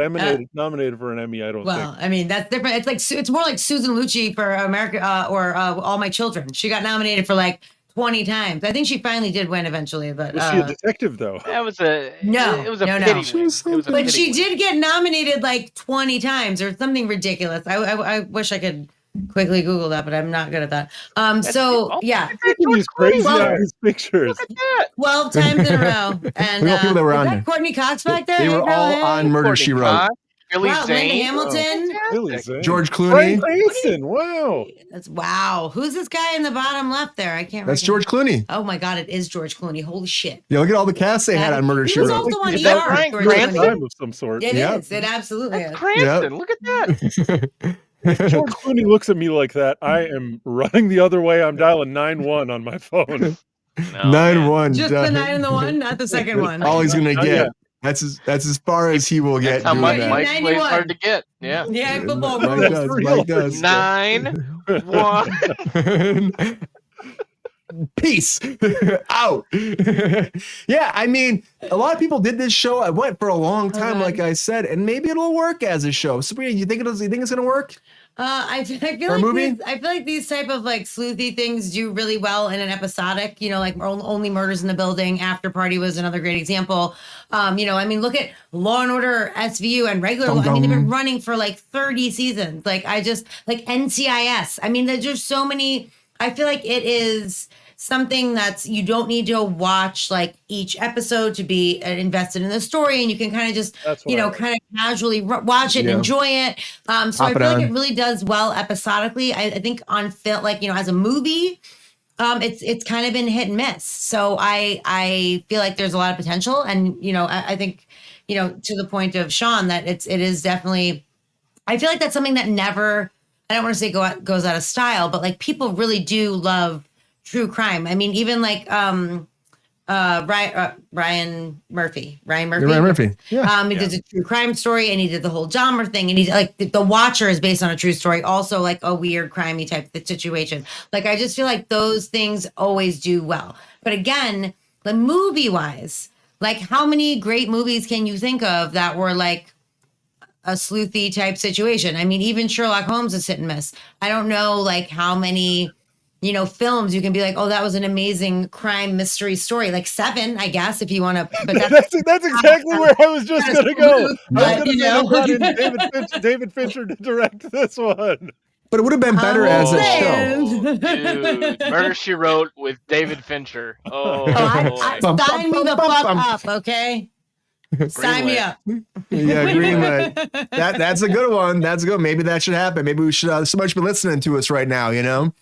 nominated for an Emmy. I don't think. Well, I mean that's different. It's more like Susan Lucci for America or All My Children. She got nominated for like 20 times. I think she finally did win eventually, but was she a detective though? That was a pity win. But she did get nominated like 20 times or something ridiculous. I wish I could quickly Google that, but I'm not good at that. Yeah. He's crazy on his pictures. Look at that. 12 times in a row. And people that were on that Courtney Cox back there? They were all on Murder, She Wrote. Billy Linda Zane. Hamilton. George Clooney. Bryan Cranston. Wow. Wow. Who's this guy in the bottom left there? I can't remember. That's George Clooney. Oh my God, it is George Clooney. Holy shit. Yeah, look at all the casts they had on Murder, She He was Wrote. also on Is that ER. Bryan George Cranston? Clooney. Of some sort. It is. It absolutely is. Cranston. Look at that. If George Clooney looks at me like that, I am running the other way. I'm dialing 911 on my phone. 9-1. Just the 9 and the 1, not the second one. All he's gonna Not get. yet. That's as far as he will get. That's how doing Mike that. plays hard to get. Yeah. Yeah, football. Mike does. 9-1. Peace out. Yeah, I mean, a lot of people did this show. I went for a long time, like I said, and maybe it'll work as a show. Sabrina, you think it's gonna work? I feel like these type of like sleuthy things do really well in an episodic, like Only Murders in the Building. After Party was another great example. I mean, look at Law and Order, SVU, and regular. I mean, they've been running for like 30 seasons. Like NCIS. I mean, there's just so many. I feel like it is something that's, you don't need to watch like each episode to be invested in the story, and you can kind of just, kind of casually watch it and enjoy it. So I feel like it really does well episodically. I think on film, like, as a movie, it's kind of been hit and miss. So I feel like there's a lot of potential, and I think to the point of Sean, that it is definitely, I feel like that's something that never, I don't want to say goes out of style, but like people really do love true crime. I mean, even like Ryan Murphy. Yeah. He did a true crime story, and he did the whole Dahmer thing, and he's like, The Watcher is based on a true story, also like a weird crimey type of situation. Like, I just feel like those things always do well. But again, the movie wise, like, how many great movies can you think of that were like a sleuthy type situation? I mean, even Sherlock Holmes is hit and miss. I don't know like how many films you can be like, oh, that was an amazing crime mystery story. Like Seven, I guess, if you want to. But that's exactly where I was just going to go. I was going to say David Fincher to direct this one. But it would have been better as a show. Dude, Murder, She Wrote with David Fincher. I sign me the fuck up, okay? Sign me up. Yeah, greenlit. That's a good one. That's good. Maybe that should happen. Maybe we should. Somebody should be listening to us right now.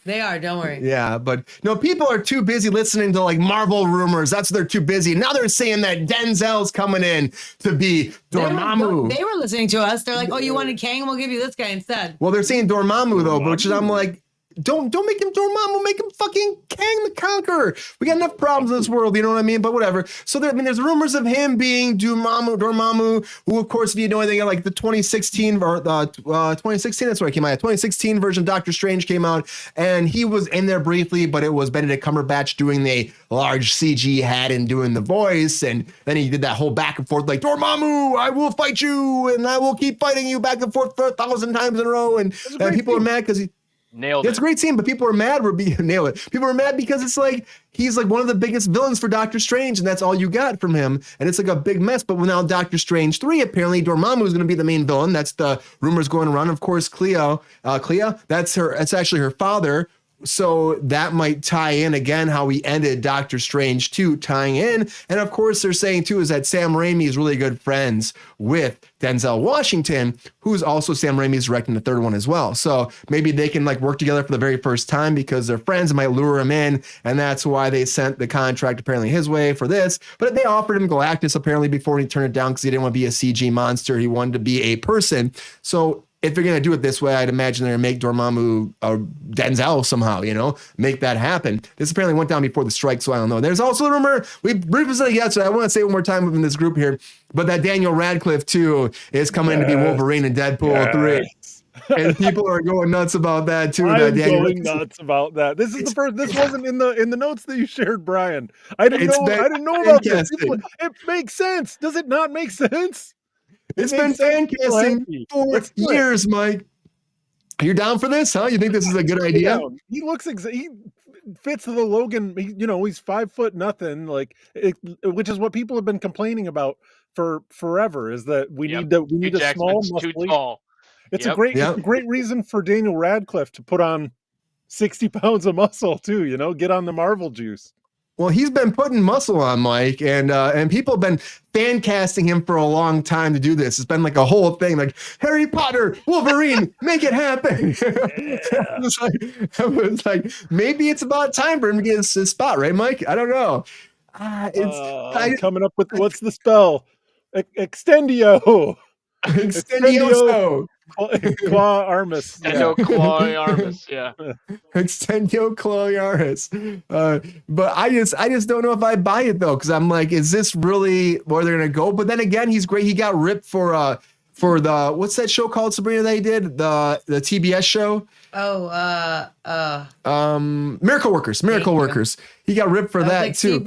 They are. Don't worry. Yeah, but no, people are too busy listening to like Marvel rumors. That's what they're too busy. Now they're saying that Denzel's coming in to be Dormammu. They were listening to us. They're like, "Oh, you wanted Kang? We'll give you this guy instead." Well, they're saying Dormammu though, which I'm like, don't make him Dormammu, make him fucking Kang the Conqueror. We got enough problems in this world, you know what I mean? But whatever. So there's rumors of him being Dormammu, who of course, if you know anything, like the 2016 or 2016, that's where it came out. 2016 version of Doctor Strange came out, and he was in there briefly, but it was Benedict Cumberbatch doing the large CG hat and doing the voice, and then he did that whole back and forth like, Dormammu, I will fight you, and I will keep fighting you back and forth for 1,000 times in a row, and people are mad because he nailed it. It's a great scene, but people are mad. Nail it. People are mad because it's like he's like one of the biggest villains for Doctor Strange, and that's all you got from him. And it's like a big mess. But now Doctor Strange 3, apparently Dormammu is going to be the main villain. That's the rumors going around. Of course, Clea, that's actually her father. So that might tie in again how we ended Doctor Strange 2, tying in. And of course, they're saying too is that Sam Raimi is really good friends with Denzel Washington, who's also Sam Raimi's directing the third one as well. So maybe they can like work together for the very first time because they're friends and might lure him in. And that's why they sent the contract apparently his way for this. But they offered him Galactus apparently before he turned it down because he didn't want to be a CG monster. He wanted to be a person. So if they're going to do it this way, I'd imagine they're going to make Dormammu Denzel somehow, make that happen. This apparently went down before the strike, so I don't know. There's also a rumor, we briefly said it yesterday, I want to say it one more time in this group here, but that Daniel Radcliffe, too, is coming in to be Wolverine in Deadpool 3. And people are going nuts about that, too. I'm going nuts about that. This is the first, this wasn't in the notes that you shared, Brian. I didn't know about this. It makes sense. Does it not make sense? It's been fan casting for years, Mike. Are you down for this? Huh? You think this is a good idea? He looks he fits the Logan. He's 5 foot nothing, which is what people have been complaining about for forever. Is that we need a small, too tall. It's a great reason for Daniel Radcliffe to put on 60 pounds of muscle too. Get on the Marvel juice. Well, he's been putting muscle on, Mike, and people have been fan casting him for a long time to do this. It's been like a whole thing, like Harry Potter, Wolverine, make it happen. I was like, maybe it's about time for him to get his spot, right, Mike? I don't know. I'm coming up with what's the spell? Extendio. Extendioso. Claw Armis. Claw Armis, yeah. Extendio Claw Armis. But I just don't know if I buy it though, because I'm like, is this really where they're gonna go? But then again, he's great. He got ripped for the what's that show called, Sabrina, that he did? The TBS show? Miracle Workers. He got ripped for that like too.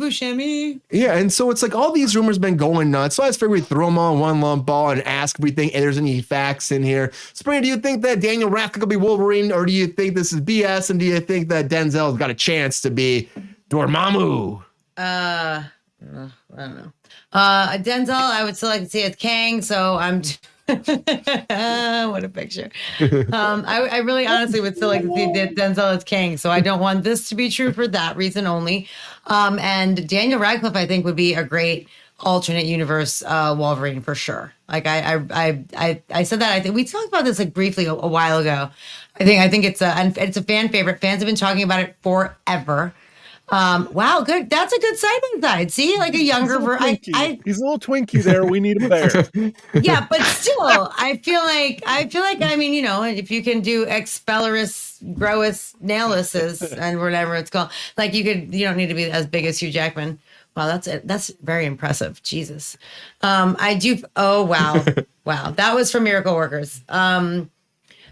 Yeah, and so it's like all these rumors been going nuts. So I just figured we'd throw them all in one lump ball and ask if we think there's any facts in here. Sabrina, do you think that Daniel Radcliffe will be Wolverine, or do you think this is BS? And do you think that Denzel's got a chance to be Dormammu? I don't know. Denzel, I would still like to see it Kang, so I'm What a picture. I really honestly would still like to see Denzel as King. So I don't want this to be true for that reason only. And Daniel Radcliffe, I think, would be a great alternate universe Wolverine for sure. Like I said that. I think we talked about this like briefly a while ago. I think it's a fan favorite. Fans have been talking about it forever. Wow, good. That's a good side by side. See, like a younger version. He's a little twinky there. We need him there. Yeah, but still, I feel like I mean, you know, if you can do expelloris, grois, nailuses, and whatever it's called, like you don't need to be as big as Hugh Jackman. Wow, that's very impressive. Jesus. Oh wow. Wow. That was from Miracle Workers.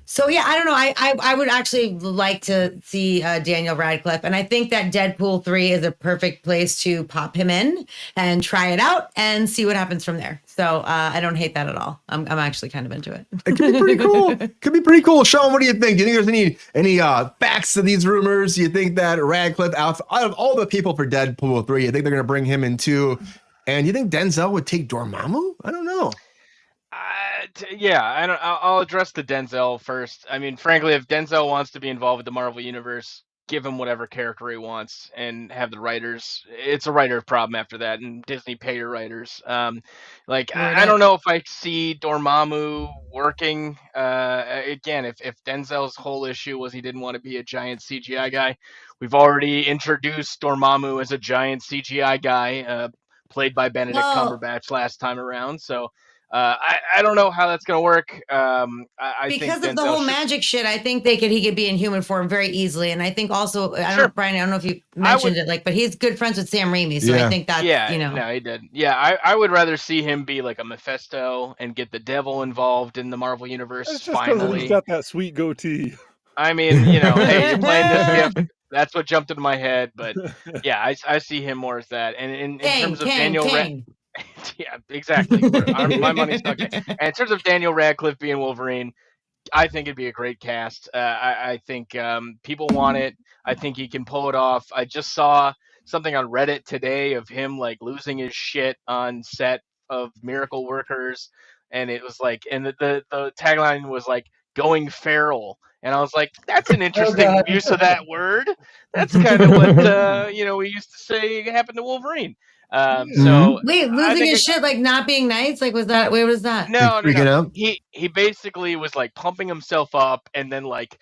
So yeah, I don't know. I would actually like to see Daniel Radcliffe, and I think that Deadpool 3 is a perfect place to pop him in and try it out and see what happens from there. So I don't hate that at all. I'm actually kind of into it. It could be pretty cool. Could be pretty cool. Sean, what do you think? Do you think there's any facts to these rumors? Do you think that Radcliffe, out of all the people for Deadpool 3, you think they're going to bring him in too? And you think Denzel would take Dormammu? I don't know. I'll address the Denzel first. I mean, frankly, if Denzel wants to be involved with the Marvel Universe, give him whatever character he wants and have the writers. It's a writer problem after that, and Disney pay your writers. I don't know if I see Dormammu working. Again, if Denzel's whole issue was he didn't want to be a giant CGI guy, we've already introduced Dormammu as a giant CGI guy, played by Benedict Cumberbatch last time around. So. I don't know how that's going to work. I because think of the whole magic shit, I think he could be in human form very easily. And I think also, Brian, I don't know if you mentioned it, but he's good friends with Sam Raimi. So I think that's, no, he did. Yeah, I would rather see him be like a Mephisto and get the devil involved in the Marvel Universe. That's just finally, he's got that sweet goatee. I mean, hey, you're playing this gift. That's what jumped into my head. But yeah, I see him more as that. And in terms of Daniel yeah, exactly. My money's stuck. And in terms of Daniel Radcliffe being Wolverine, I think it'd be a great cast. I think people want it. I think he can pull it off. I just saw something on Reddit today of him like losing his shit on set of Miracle Workers, and it was like, and the tagline was like going feral, and I was like, that's an interesting use of that word. That's kind of what we used to say happened to Wolverine. So wait, losing his shit, like not being nice, like was that? Where was that? No. He basically was like pumping himself up, and then like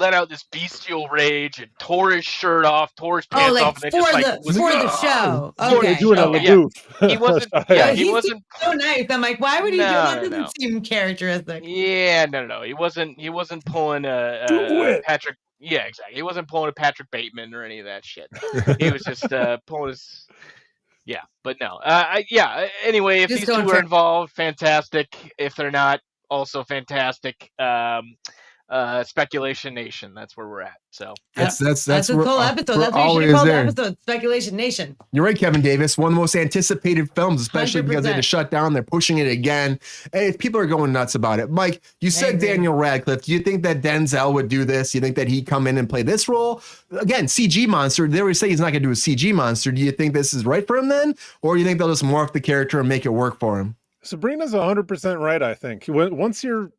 let out this bestial rage and tore his shirt off, tore his pants off, and for the show. Okay, doing a he wasn't. He wasn't so nice. I'm like, why would he do that? Doesn't seem characteristic. Yeah, no. He wasn't pulling a Patrick. Yeah, exactly. He wasn't pulling a Patrick Bateman or any of that shit. He was just pulling his. Yeah, but no. Anyway, if these two are involved, fantastic. If they're not, also fantastic. Speculation Nation. That's where we're at. So that's a cool episode. That's what you should have called the episode. Speculation Nation. You're right, Kevin Davis. One of the most anticipated films, especially 100%. Because they had to shut down. They're pushing it again. Hey, people are going nuts about it. Mike, you said Daniel Radcliffe. Do you think that Denzel would do this? You think that he'd come in and play this role? Again, CG monster. They always say he's not going to do a CG monster. Do you think this is right for him then? Or do you think they'll just morph the character and make it work for him? Sabrina's 100% right. I think once you're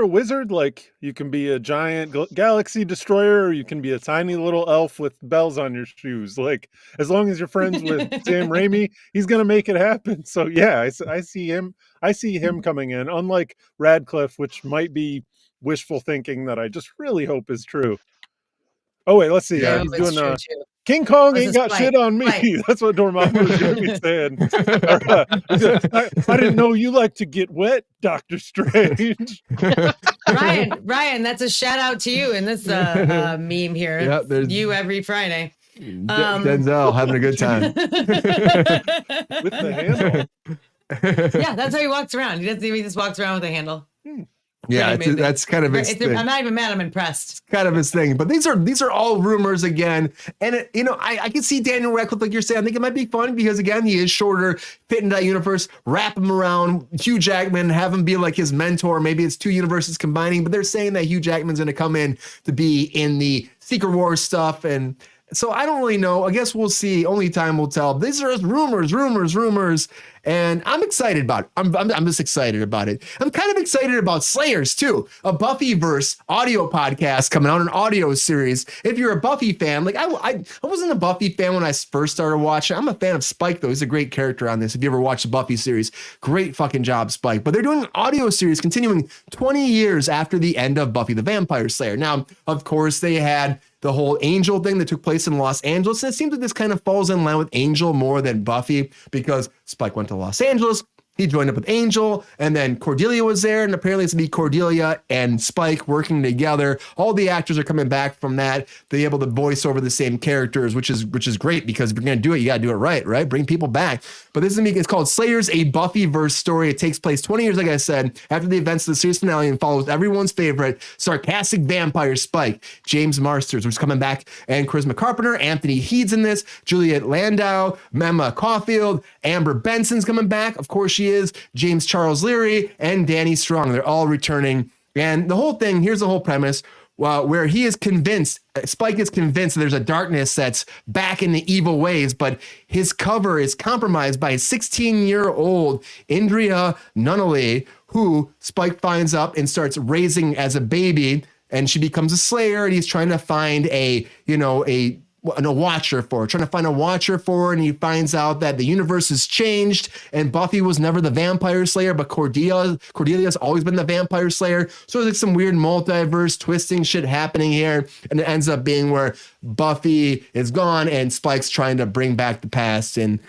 a wizard, like you can be a giant galaxy destroyer, or you can be a tiny little elf with bells on your shoes. Like as long as you're friends with Sam Raimi, he's gonna make it happen. So yeah, I see him. I see him coming in. Unlike Radcliffe, which might be wishful thinking that I just really hope is true. Oh wait, let's see. He's doing King Kong ain't got shit on me. That's what Dormammu Jr. said. I didn't know you like to get wet, Dr. Strange. Ryan, that's a shout out to you in this meme here. Yep, there's you every Friday. Denzel having a good time. With the handle. Yeah, that's how he walks around. He just walks around with a handle. Yeah, that's kind of his thing. I'm not even mad. I'm impressed. It's kind of his thing. But these are all rumors again. And, I can see Daniel Radcliffe, like you're saying. I think it might be fun because, again, he is shorter, fit into that universe, wrap him around Hugh Jackman, have him be like his mentor. Maybe it's two universes combining. But they're saying that Hugh Jackman's going to come in to be in the Secret Wars stuff. And So I don't really know. I guess we'll see. Only time will tell. These are just rumors. And I'm excited about it. I'm just excited about it. I'm kind of excited about Slayers too. A Buffyverse audio podcast coming out, an audio series. If you're a Buffy fan, like I wasn't a Buffy fan when I first started watching. I'm a fan of Spike though. He's a great character on this. If you ever watched the Buffy series, great fucking job, Spike. But they're doing an audio series continuing 20 years after the end of Buffy the Vampire Slayer. Now, of course, they had the whole Angel thing that took place in Los Angeles. And it seems like this kind of falls in line with Angel more than Buffy because Spike went to Los Angeles. He joined up with Angel, and then Cordelia was there, and apparently it's going to be Cordelia and Spike working together. All the actors are coming back from that. They're able to voice over the same characters, which is great because if you're going to do it, you got to do it right? Bring people back. But this is it's called Slayers, a Buffyverse story. It takes place 20 years, like I said, after the events of the series finale and follows everyone's favorite sarcastic vampire Spike, James Marsters, which is coming back, and Charisma Carpenter, Anthony Heed's in this, Juliet Landau, Emma Caulfield, Amber Benson's coming back. Of course, she is, James Charles Leary, and Danny Strong. They're all returning. And the whole thing, here's the whole premise, where he is convinced, Spike is convinced that there's a darkness that's back in the evil ways, but his cover is compromised by a 16-year-old Indria Nunnally, who Spike finds up and starts raising as a baby, and she becomes a Slayer, and he's trying to find a watcher for her, trying to find a watcher for her, and he finds out that the universe has changed and Buffy was never the vampire slayer, but Cordelia's always been the vampire slayer. So there's like some weird multiverse twisting shit happening here, and it ends up being where Buffy is gone and Spike's trying to bring back the past and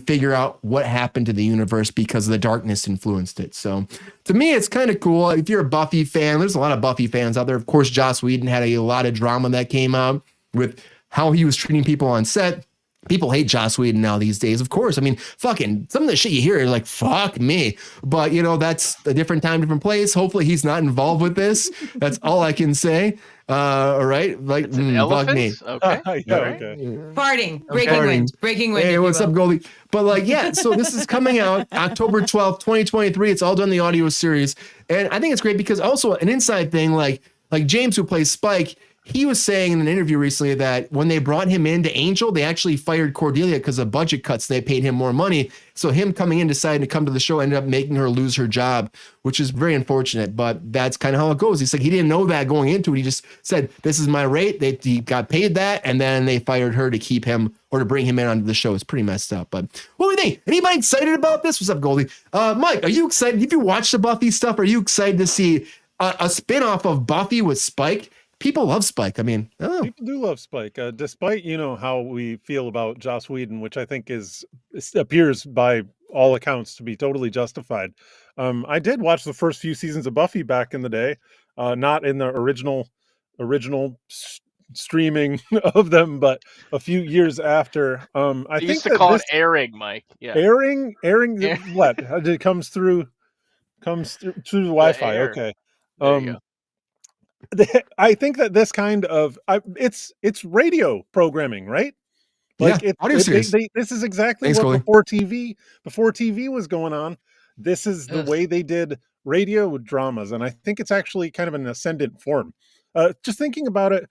figure out what happened to the universe because the darkness influenced it. So to me, it's kind of cool. If you're a Buffy fan, there's a lot of Buffy fans out there. Of course, Joss Whedon had a lot of drama that came out with how he was treating people on set. People hate Joss Whedon now these days, of course. I mean, fucking some of the shit you hear, you're like, fuck me. But, that's a different time, different place. Hopefully he's not involved with this. That's all I can say. All right. Like, fuck me. Okay. Yeah, okay. Farting. Breaking wind. Hey, what's up, Goldie? But so this is coming out October 12th, 2023. It's all done in the audio series. And I think it's great because also an inside thing, like James, who plays Spike, he was saying in an interview recently that when they brought him into Angel, they actually fired Cordelia because of budget cuts. They paid him more money. So him coming in, deciding to come to the show, ended up making her lose her job, which is very unfortunate. But that's kind of how it goes. He's like, he didn't know that going into it. He just said, this is my rate. He got paid that. And then they fired her to keep him or to bring him in onto the show. It's pretty messed up. But what do you think? Anybody excited about this? What's up, Goldie? Mike, are you excited? If you watch the Buffy stuff, are you excited to see a spinoff of Buffy with Spike? People love Spike. I mean, people do love Spike, despite how we feel about Joss Whedon, which I think appears by all accounts to be totally justified. I did watch the first few seasons of Buffy back in the day, not in the original streaming of them, but a few years after. I used to call it airing, Mike. Yeah, airing. What? It comes through the Wi-Fi. Okay. There you go. I think that this kind of it's radio programming, right? Like audio series. This is exactly Thanks, what Goldie. before TV was going on. This is the way they did radio dramas, and I think it's actually kind of an ascendant form. Just thinking about it,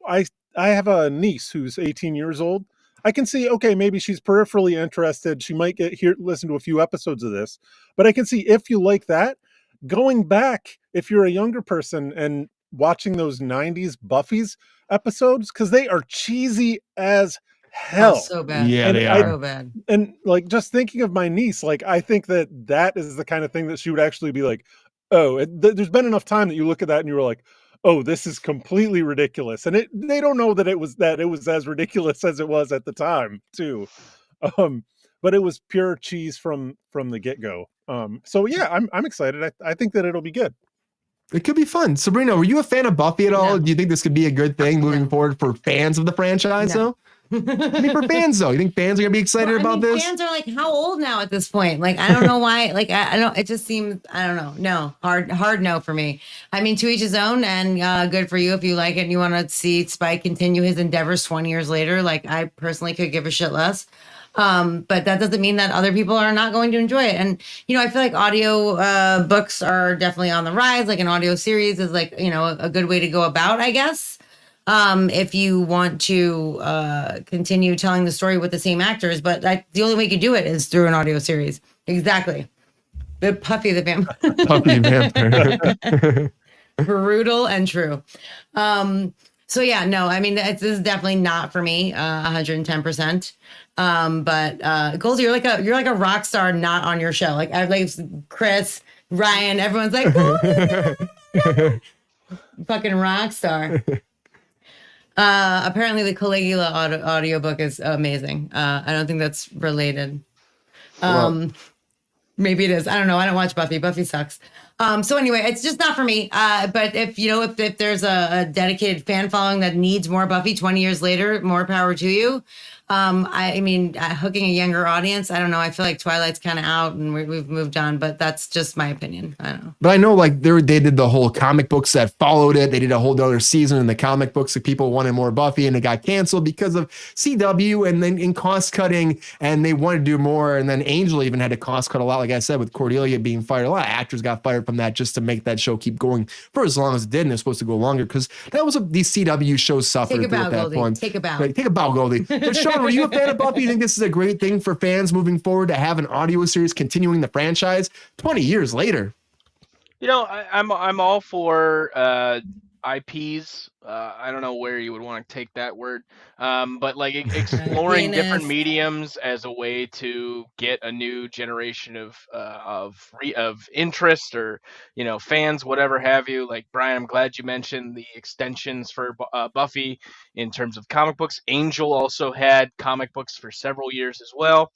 I have a niece who's 18 years old. I can see, okay, maybe she's peripherally interested. She might listen to a few episodes of this, but I can see if you like that, going back, if you're a younger person and watching those 90s Buffy's episodes, because they are cheesy as hell. Oh, so bad. Yeah, they are. So bad. And just thinking of my niece, I think that is the kind of thing that she would actually be like, oh, there's been enough time that you look at that and you were like, oh, this is completely ridiculous. And they don't know that it was as ridiculous as it was at the time too. But it was pure cheese from the get-go. So yeah, I'm excited. I think that it'll be good. It could be fun. Sabrina, were you a fan of Buffy at all? No. Do you think this could be a good thing moving forward for fans of the franchise, though? I mean, for fans, though, you think fans are going to be excited about this? Fans are how old now at this point? I don't know why. I don't, it just seems, I don't know. No, hard no for me. I mean, to each his own, and good for you if you like it and you want to see Spike continue his endeavors 20 years later. I personally could give a shit less. But that doesn't mean that other people are not going to enjoy it. And, I feel like audio books are definitely on the rise. An audio series is a good way to go about, I guess. if you want to continue telling the story with the same actors. But the only way you can do it is through an audio series. Exactly. The Buffy the Vampire. Buffy the Vampire. Brutal and true. So yeah, no, I mean, this is definitely not for me, 110%. But Goldie, you're like a rock star, not on your show. Like I like Chris, Ryan, everyone's like, fucking rock star. Apparently the Caligula audiobook is amazing. I don't think that's related. Maybe it is. I don't know. I don't watch Buffy. Buffy sucks. So anyway, it's just not for me. But if there's a dedicated fan following that needs more Buffy 20 years later, more power to you. I mean, hooking a younger audience, I don't know. I feel like Twilight's kind of out and we've moved on, but that's just my opinion. I don't know. But I know like they did the whole comic books that followed it. They did a whole other season in the comic books that people wanted more Buffy, and it got canceled because of CW and then in cost cutting, and they wanted to do more. And then Angel even had to cost cut a lot. Like I said, with Cordelia being fired, a lot of actors got fired from that just to make that show keep going for as long as it did. And it's supposed to go longer because that was these CW shows suffered at that Goldie. point. Take a bow. Right, take a bow, Goldie. But Sean, were you a fan of Buffy? You think this is a great thing for fans moving forward to have an audio series continuing the franchise 20 years later? You know, I'm all for IPs. I don't know where you would want to take that word, but like exploring different mediums as a way to get a new generation of interest, or fans, whatever have you. Like Brian, I'm glad you mentioned the extensions for Buffy in terms of comic books. Angel also had comic books for several years as well.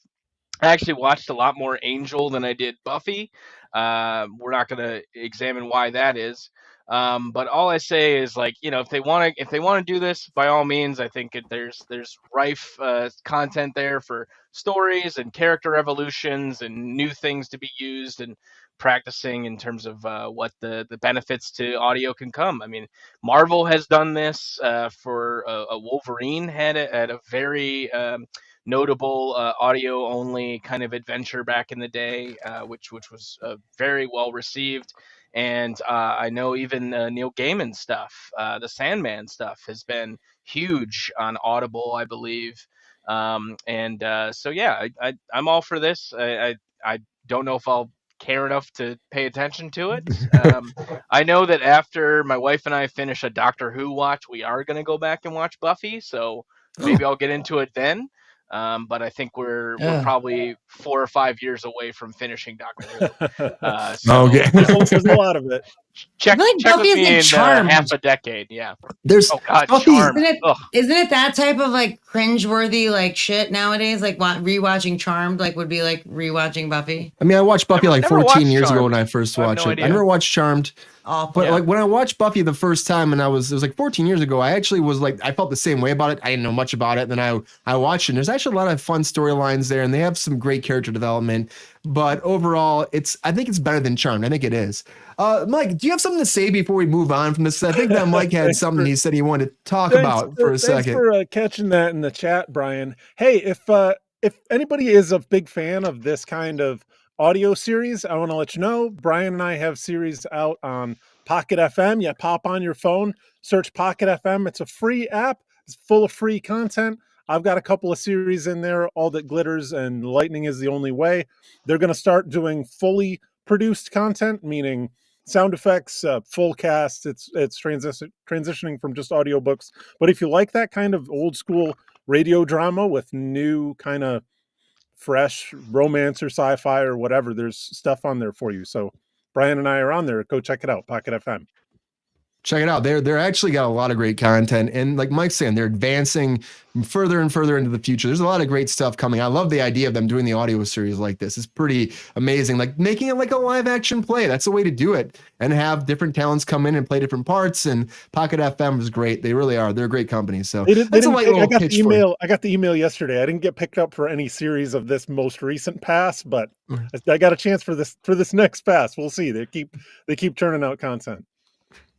I actually watched a lot more Angel than I did Buffy. We're not going to examine why that is. But all I say is, like, if they want to do this, by all means, I think there's rife content there for stories and character evolutions and new things to be used and practicing in terms of what the benefits to audio can come. I mean, Marvel has done this for a Wolverine had a very notable audio only kind of adventure back in the day, which was very well received. And I know even Neil Gaiman stuff, the Sandman stuff, has been huge on Audible, I believe. So yeah, I'm all for this. I don't know if I'll care enough to pay attention to it. I know that after my wife and I finish a Doctor Who watch, we are going to go back and watch Buffy. So maybe I'll get into it then. But I think we're probably 4 or 5 years away from finishing Doctor Who. Okay. There's a lot of it. Check with me in Charmed. half a decade. Yeah. There's Charmed. Isn't it that type of like cringeworthy like shit nowadays? Like rewatching Charmed like would be like rewatching Buffy. I mean, I watched Buffy like 14 years ago when I first I have watched no it. idea. I never watched Charmed. Awful. But like when I watched Buffy the first time, and it was like 14 years ago, I actually was like, I felt the same way about it. I didn't know much about it. Then I watched it. And there's actually a lot of fun storylines there, and they have some great character development. But overall, I think it's better than Charmed. I think it is. Mike, do you have something to say before we move on from this? I think that Mike had something he said he wanted to talk about for a second. Thanks for catching that in the chat, Brian. Hey, if anybody is a big fan of this kind of audio series, I want to let you know, Brian and I have series out on Pocket FM. Yeah, pop on your phone, search Pocket FM. It's a free app. It's full of free content. I've got a couple of series in there, All That Glitters and Lightning is the Only Way. They're going to start doing fully produced content, meaning sound effects, full cast. It's transitioning from just audiobooks. But if you like that kind of old school radio drama with new kind of fresh romance or sci-fi or whatever, there's stuff on there for you. So Brian and I are on there. Go check it out, Pocket FM. Check it out. They're actually got a lot of great content. And like Mike's saying, they're advancing further and further into the future. There's a lot of great stuff coming. I love the idea of them doing the audio series like this. It's pretty amazing. Like making it like a live action play. That's the way to do it. And have different talents come in and play different parts. And Pocket FM is great. They really are. They're a great company. So that's a light little pitch for you. I got the email yesterday. I didn't get picked up for any series of this most recent pass, but I got a chance for this next pass. We'll see. They keep churning out content.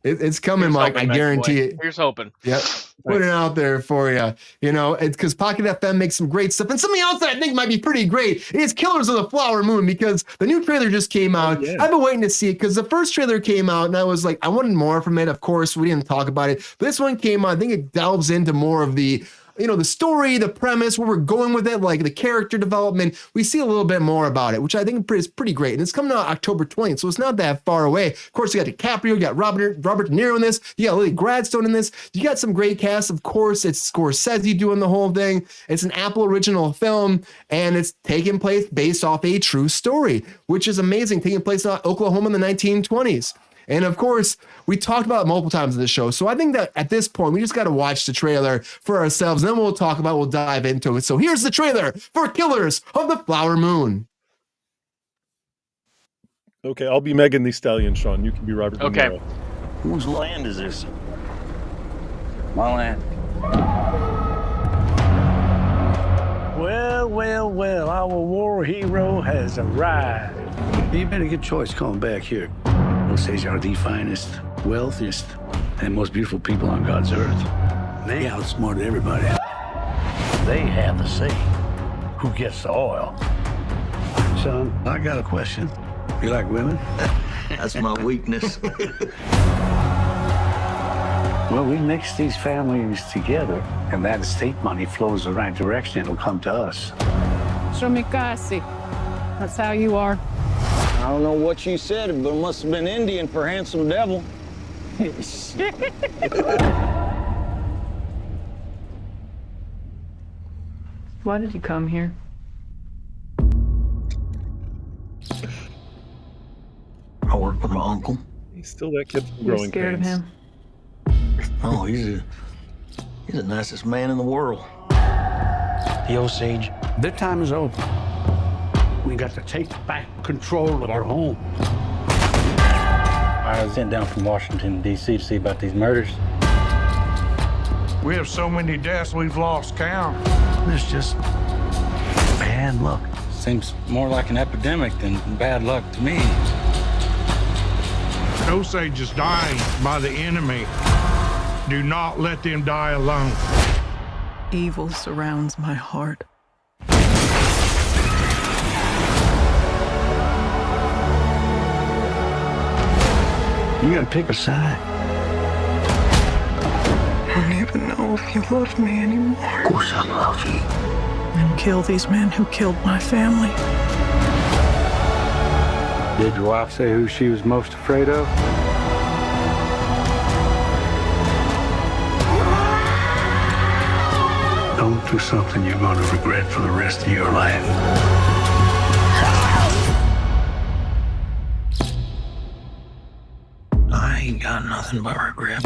It's coming, Mike. I guarantee it. Here's hoping. Yep. put it out there for you. You know, it's because Pocket FM makes some great stuff. And something else that I think might be pretty great is Killers of the Flower Moon, because the new trailer just came out. yeah. I've been waiting to see it because the first trailer came out and I was like, I wanted more from it. Of course, we didn't talk about it. But this one came out. I think it delves into more of the, you know, the story, the premise, where we're going with it, like the character development. We see a little bit more about it, which I think is pretty great. And it's coming out October 20th, so it's not that far away. Of course, you got DiCaprio, you got Robert De Niro in this, you got Lily Gladstone in this. You got some great cast. Of course, it's Scorsese doing the whole thing. It's an Apple original film, and it's taking place based off a true story, which is amazing, taking place in Oklahoma in the 1920s. And of course, we talked about it multiple times in the show. So I think that at this point, we just got to watch the trailer for ourselves. And then we'll dive into it. So here's the trailer for Killers of the Flower Moon. Okay, I'll be Megan Thee Stallion, Sean. You can be Robert De Okay. Niro. Whose land is this? My land. Well, our war hero has arrived. You made a good choice coming back here. Osage are the finest, wealthiest, and most beautiful people on God's earth. They outsmarted everybody. They have the say who gets the oil. Son, I got a question. You like women? That's my weakness. Well, we mix these families together, and that estate money flows the right direction. It'll come to us. Shomikasi. That's how you are. I don't know what you said, but it must have been Indian for handsome devil. Why did you come here? I work with my uncle. He's still that kid from You're Growing scared Pains. of him? Oh, he's the nicest man in the world. The Osage, their time is over. We got to take back control of our home. I was sent down from Washington, D.C. to see about these murders. We have so many deaths, we've lost count. It's just bad luck. Seems more like an epidemic than bad luck to me. Osage is dying by the enemy. Do not let them die alone. Evil surrounds my heart. You gotta pick a side. I don't even know if you love me anymore. Of course I love you. And kill these men who killed my family. Did your wife say who she was most afraid of? Don't do something you're gonna regret for the rest of your life. I ain't got nothing but regret.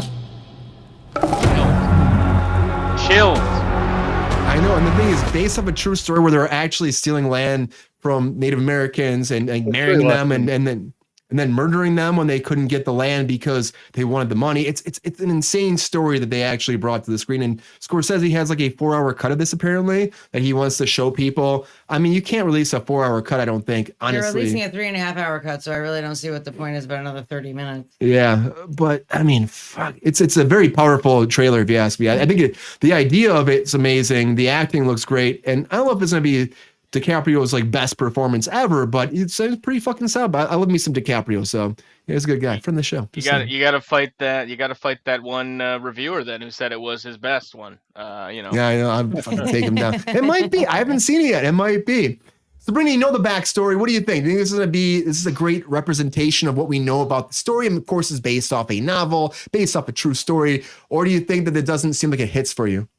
Chills. I know, and the thing is, based off a true story where they're actually stealing land from Native Americans and marrying them and then murdering them when they couldn't get the land because they wanted the money. It's an insane story that they actually brought to the screen. And Scorsese has like a 4-hour cut of this apparently that he wants to show people. I mean, you can't release a 4-hour cut, I don't think, honestly. They're releasing a 3.5-hour cut, so I really don't see what the point is about another 30 minutes. Yeah, but I mean, fuck, it's a very powerful trailer if you ask me. I think the idea of it's amazing. The acting looks great, and I don't know if it's gonna be DiCaprio's like best performance ever, but it's pretty fucking solid. But I love me some DiCaprio, so yeah, he's a good guy from the show. You got to fight that. You got to fight that one reviewer then who said it was his best one. You know. Yeah, I know. I'm fucking take him down. It might be. I haven't seen it yet. It might be. Sabrina, you know the backstory. What do you think? Do you think this is a great representation of what we know about the story? And of course, it's based off a novel, based off a true story, or do you think that it doesn't seem like it hits for you?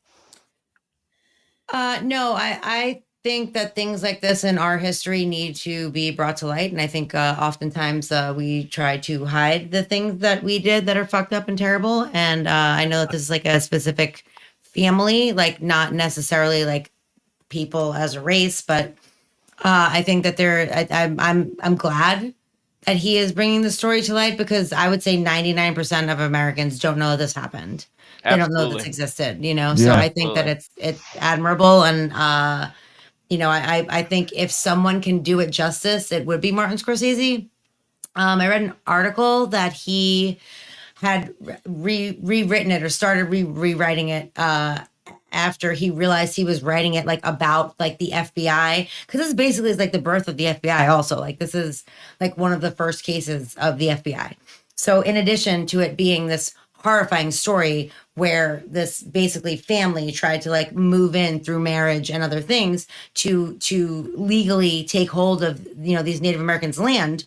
No, I think that things like this in our history need to be brought to light. And I think oftentimes we try to hide the things that we did that are fucked up and terrible. And I know that this is like a specific family, like not necessarily like people as a race, but I think that I'm glad that he is bringing the story to light, because I would say 99% of Americans don't know this happened. They don't know this existed, you know? So I think that it's admirable. And, you know, I think if someone can do it justice, it would be Martin Scorsese. I read an article that he had rewritten it or started rewriting it after he realized he was writing it like about like the FBI, because this basically is like the birth of the FBI also. Like this is like one of the first cases of the FBI. So in addition to it being this horrifying story where this basically family tried to like move in through marriage and other things to legally take hold of, you know, these Native Americans' land,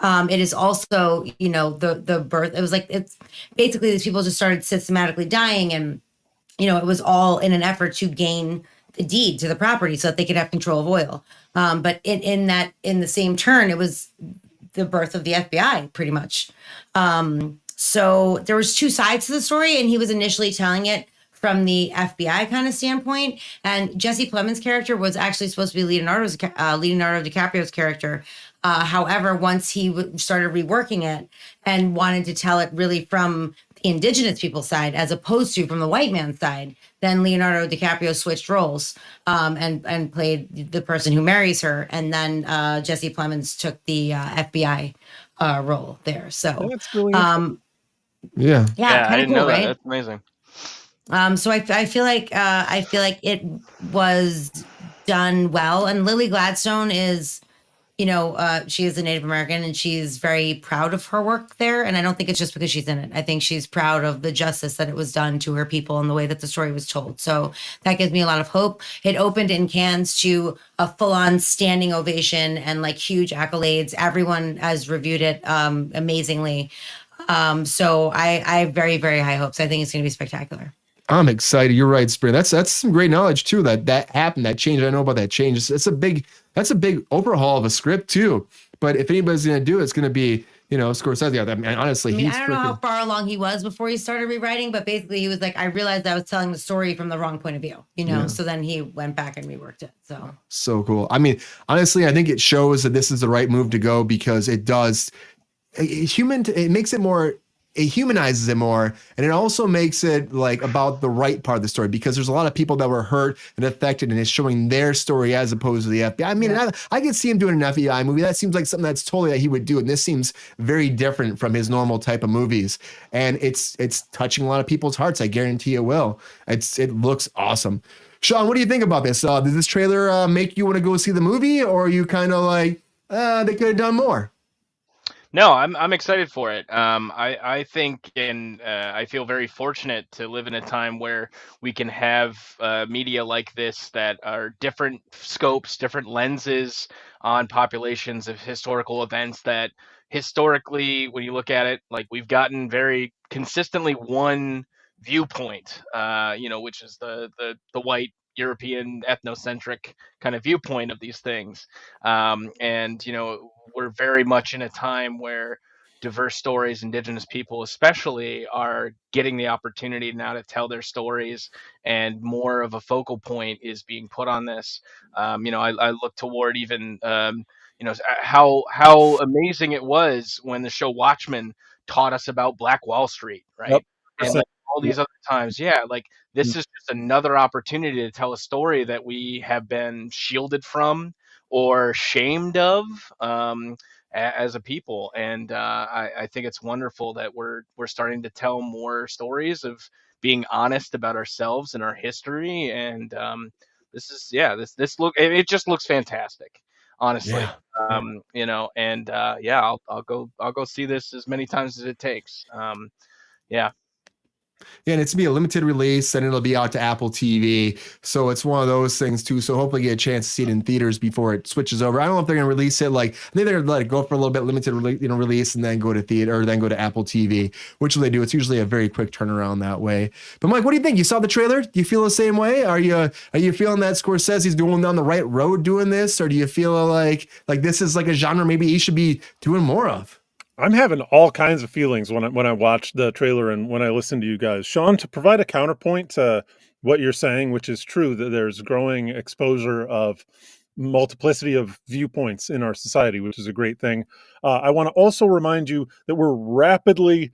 it is also, you know, the birth. It was like, it's basically these people just started systematically dying, and you know, it was all in an effort to gain the deed to the property so that they could have control of oil. But in the same turn, it was the birth of the FBI, pretty much. So there was two sides to the story, and he was initially telling it from the FBI kind of standpoint. And Jesse Plemons' character was actually supposed to be Leonardo DiCaprio's character. However, once he started reworking it and wanted to tell it really from the indigenous people's side as opposed to from the white man's side, then Leonardo DiCaprio switched roles and played the person who marries her. And then Jesse Plemons took the FBI role there. So that's really yeah, I didn't cool, know that. right? That's amazing. So I feel like it was done well, and Lily Gladstone is, you know, she is a Native American, and she's very proud of her work there. And I don't think it's just because she's in it. I think she's proud of the justice that it was done to her people and the way that the story was told. So that gives me a lot of hope. It opened in Cannes to a full-on standing ovation and like huge accolades. Everyone has reviewed it amazingly. So I have very, very high hopes. I think it's going to be spectacular. I'm excited. You're right, Spring. That's some great knowledge too. That happened. That change. I know about that change. That's a big overhaul of a script too. But if anybody's gonna do it, it's gonna be, you know, Scorsese. I mean, honestly, I don't know how far along he was before he started rewriting, but basically he was like, I realized I was telling the story from the wrong point of view, you know. So then he went back and reworked it. So cool. I mean, honestly, I think it shows that this is the right move to go, because it does it makes it more. It humanizes it more, and it also makes it like about the right part of the story, because there's a lot of people that were hurt and affected, and it's showing their story as opposed to the FBI. I mean, I could see him doing an FBI movie. That seems like something that's totally that he would do, and this seems very different from his normal type of movies. And it's touching a lot of people's hearts. I guarantee it will. It looks awesome. Sean, what do you think about this? Did this trailer make you want to go see the movie, or are you kind of like they could have done more? No, I'm excited for it. I think, and I feel very fortunate to live in a time where we can have media like this that are different scopes, different lenses on populations of historical events that historically, when you look at it, like we've gotten very consistently one viewpoint, which is the white European ethnocentric kind of viewpoint of these things. And, we're very much in a time where diverse stories, indigenous people especially, are getting the opportunity now to tell their stories, and more of a focal point is being put on this. I look toward even, how amazing it was when the show Watchmen taught us about Black Wall Street, right? Yep. And like all these other times, like this is just another opportunity to tell a story that we have been shielded from or shamed of as a people. And I think it's wonderful that we're starting to tell more stories of being honest about ourselves and our history. And it just looks fantastic, honestly. I'll go see this as many times as it takes. Yeah, and it's to be a limited release, and it'll be out to Apple TV. So it's one of those things too. So hopefully get a chance to see it in theaters before it switches over. I don't know if they're going to release it. Like, I think they're going to let it go for a little bit, limited release, and then go to theater, or then go to Apple TV. Which will they do? It's usually a very quick turnaround that way. But Mike, what do you think? You saw the trailer? Do you feel the same way? Are you feeling that Scorsese's going down the right road doing this, or do you feel like this is like a genre maybe he should be doing more of? I'm having all kinds of feelings when I watch the trailer and when I listen to you guys. Sean, to provide a counterpoint to what you're saying, which is true, that there's growing exposure of multiplicity of viewpoints in our society, which is a great thing. I want to also remind you that we're rapidly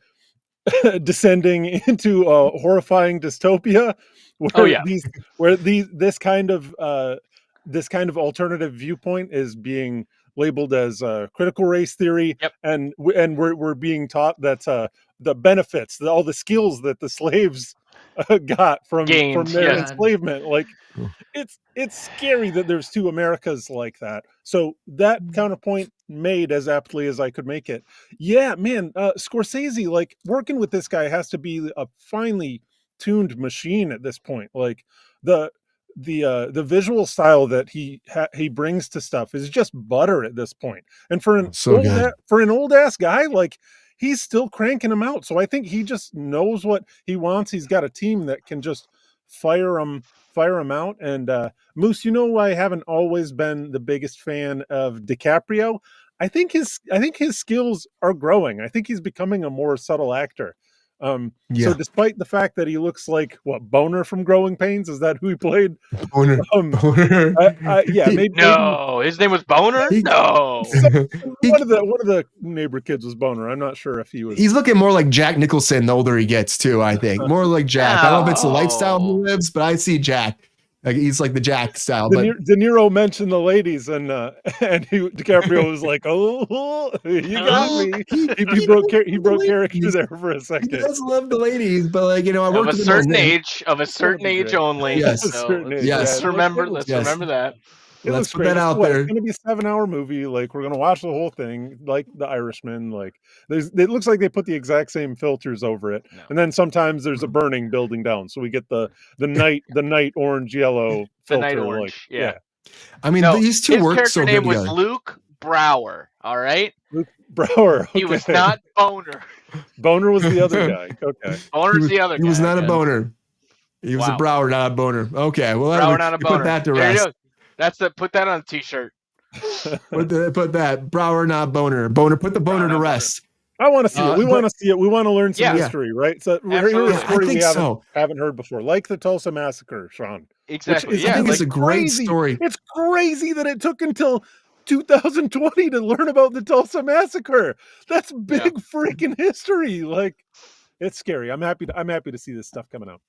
descending into a horrifying dystopia where this kind of alternative viewpoint is being labeled as critical race theory. Yep. And we're being taught that the benefits, all the skills that the slaves got from their enslavement. Like, it's scary that there's two Americas like that. So that counterpoint made as aptly as I could make it. Yeah, man, Scorsese, like, working with this guy has to be a finely tuned machine at this point. Like, the visual style that he brings to stuff is just butter at this point. And for an old ass guy, like, he's still cranking them out. So I think he just knows what he wants. He's got a team that can just fire him out. And Moose, I haven't always been the biggest fan of DiCaprio. I think his skills are growing. I think he's becoming a more subtle actor. So despite the fact that he looks like Boner from Growing Pains, is that who he played? Boner. Boner. Maybe his name was Boner. No, one of the neighbor kids was Boner. I'm not sure if he was. He's looking more like Jack Nicholson the older he gets too. I think more like Jack. I don't know if it's the lifestyle he lives, but I see Jack. Like, he's like the Jack style. De Niro mentioned the ladies, and DiCaprio was like, "Oh, you got me." He broke character there for a second. He does love the ladies, but I worked of a certain age only. Yes, so let's remember that. Let's put that out there. It's going to be a 7-hour movie. Like, we're going to watch the whole thing, like The Irishman. Like, it looks like they put the exact same filters over it, and then sometimes there's a burning building down, so we get the night orange yellow filter. The night orange, yeah. I mean, these two work so good together. His character name was Luke Brower. All right, Luke Brower. Okay. He was not Boner. Boner was the other guy. Okay, Boner's the other guy. He was not a boner. He was a Brower, not a boner. Okay, well, Brower, not a boner. Put that to rest. Put that on a t-shirt. Put that Brower, not boner. Put the boner to rest. I want to see it. We want to see it. We want to learn some history, right? So here's a story we haven't heard before, like the Tulsa Massacre, Sean. Exactly. I think it's a great story. It's crazy that it took until 2020 to learn about the Tulsa Massacre. That's big freaking history. Like, it's scary. I'm happy to see this stuff coming out.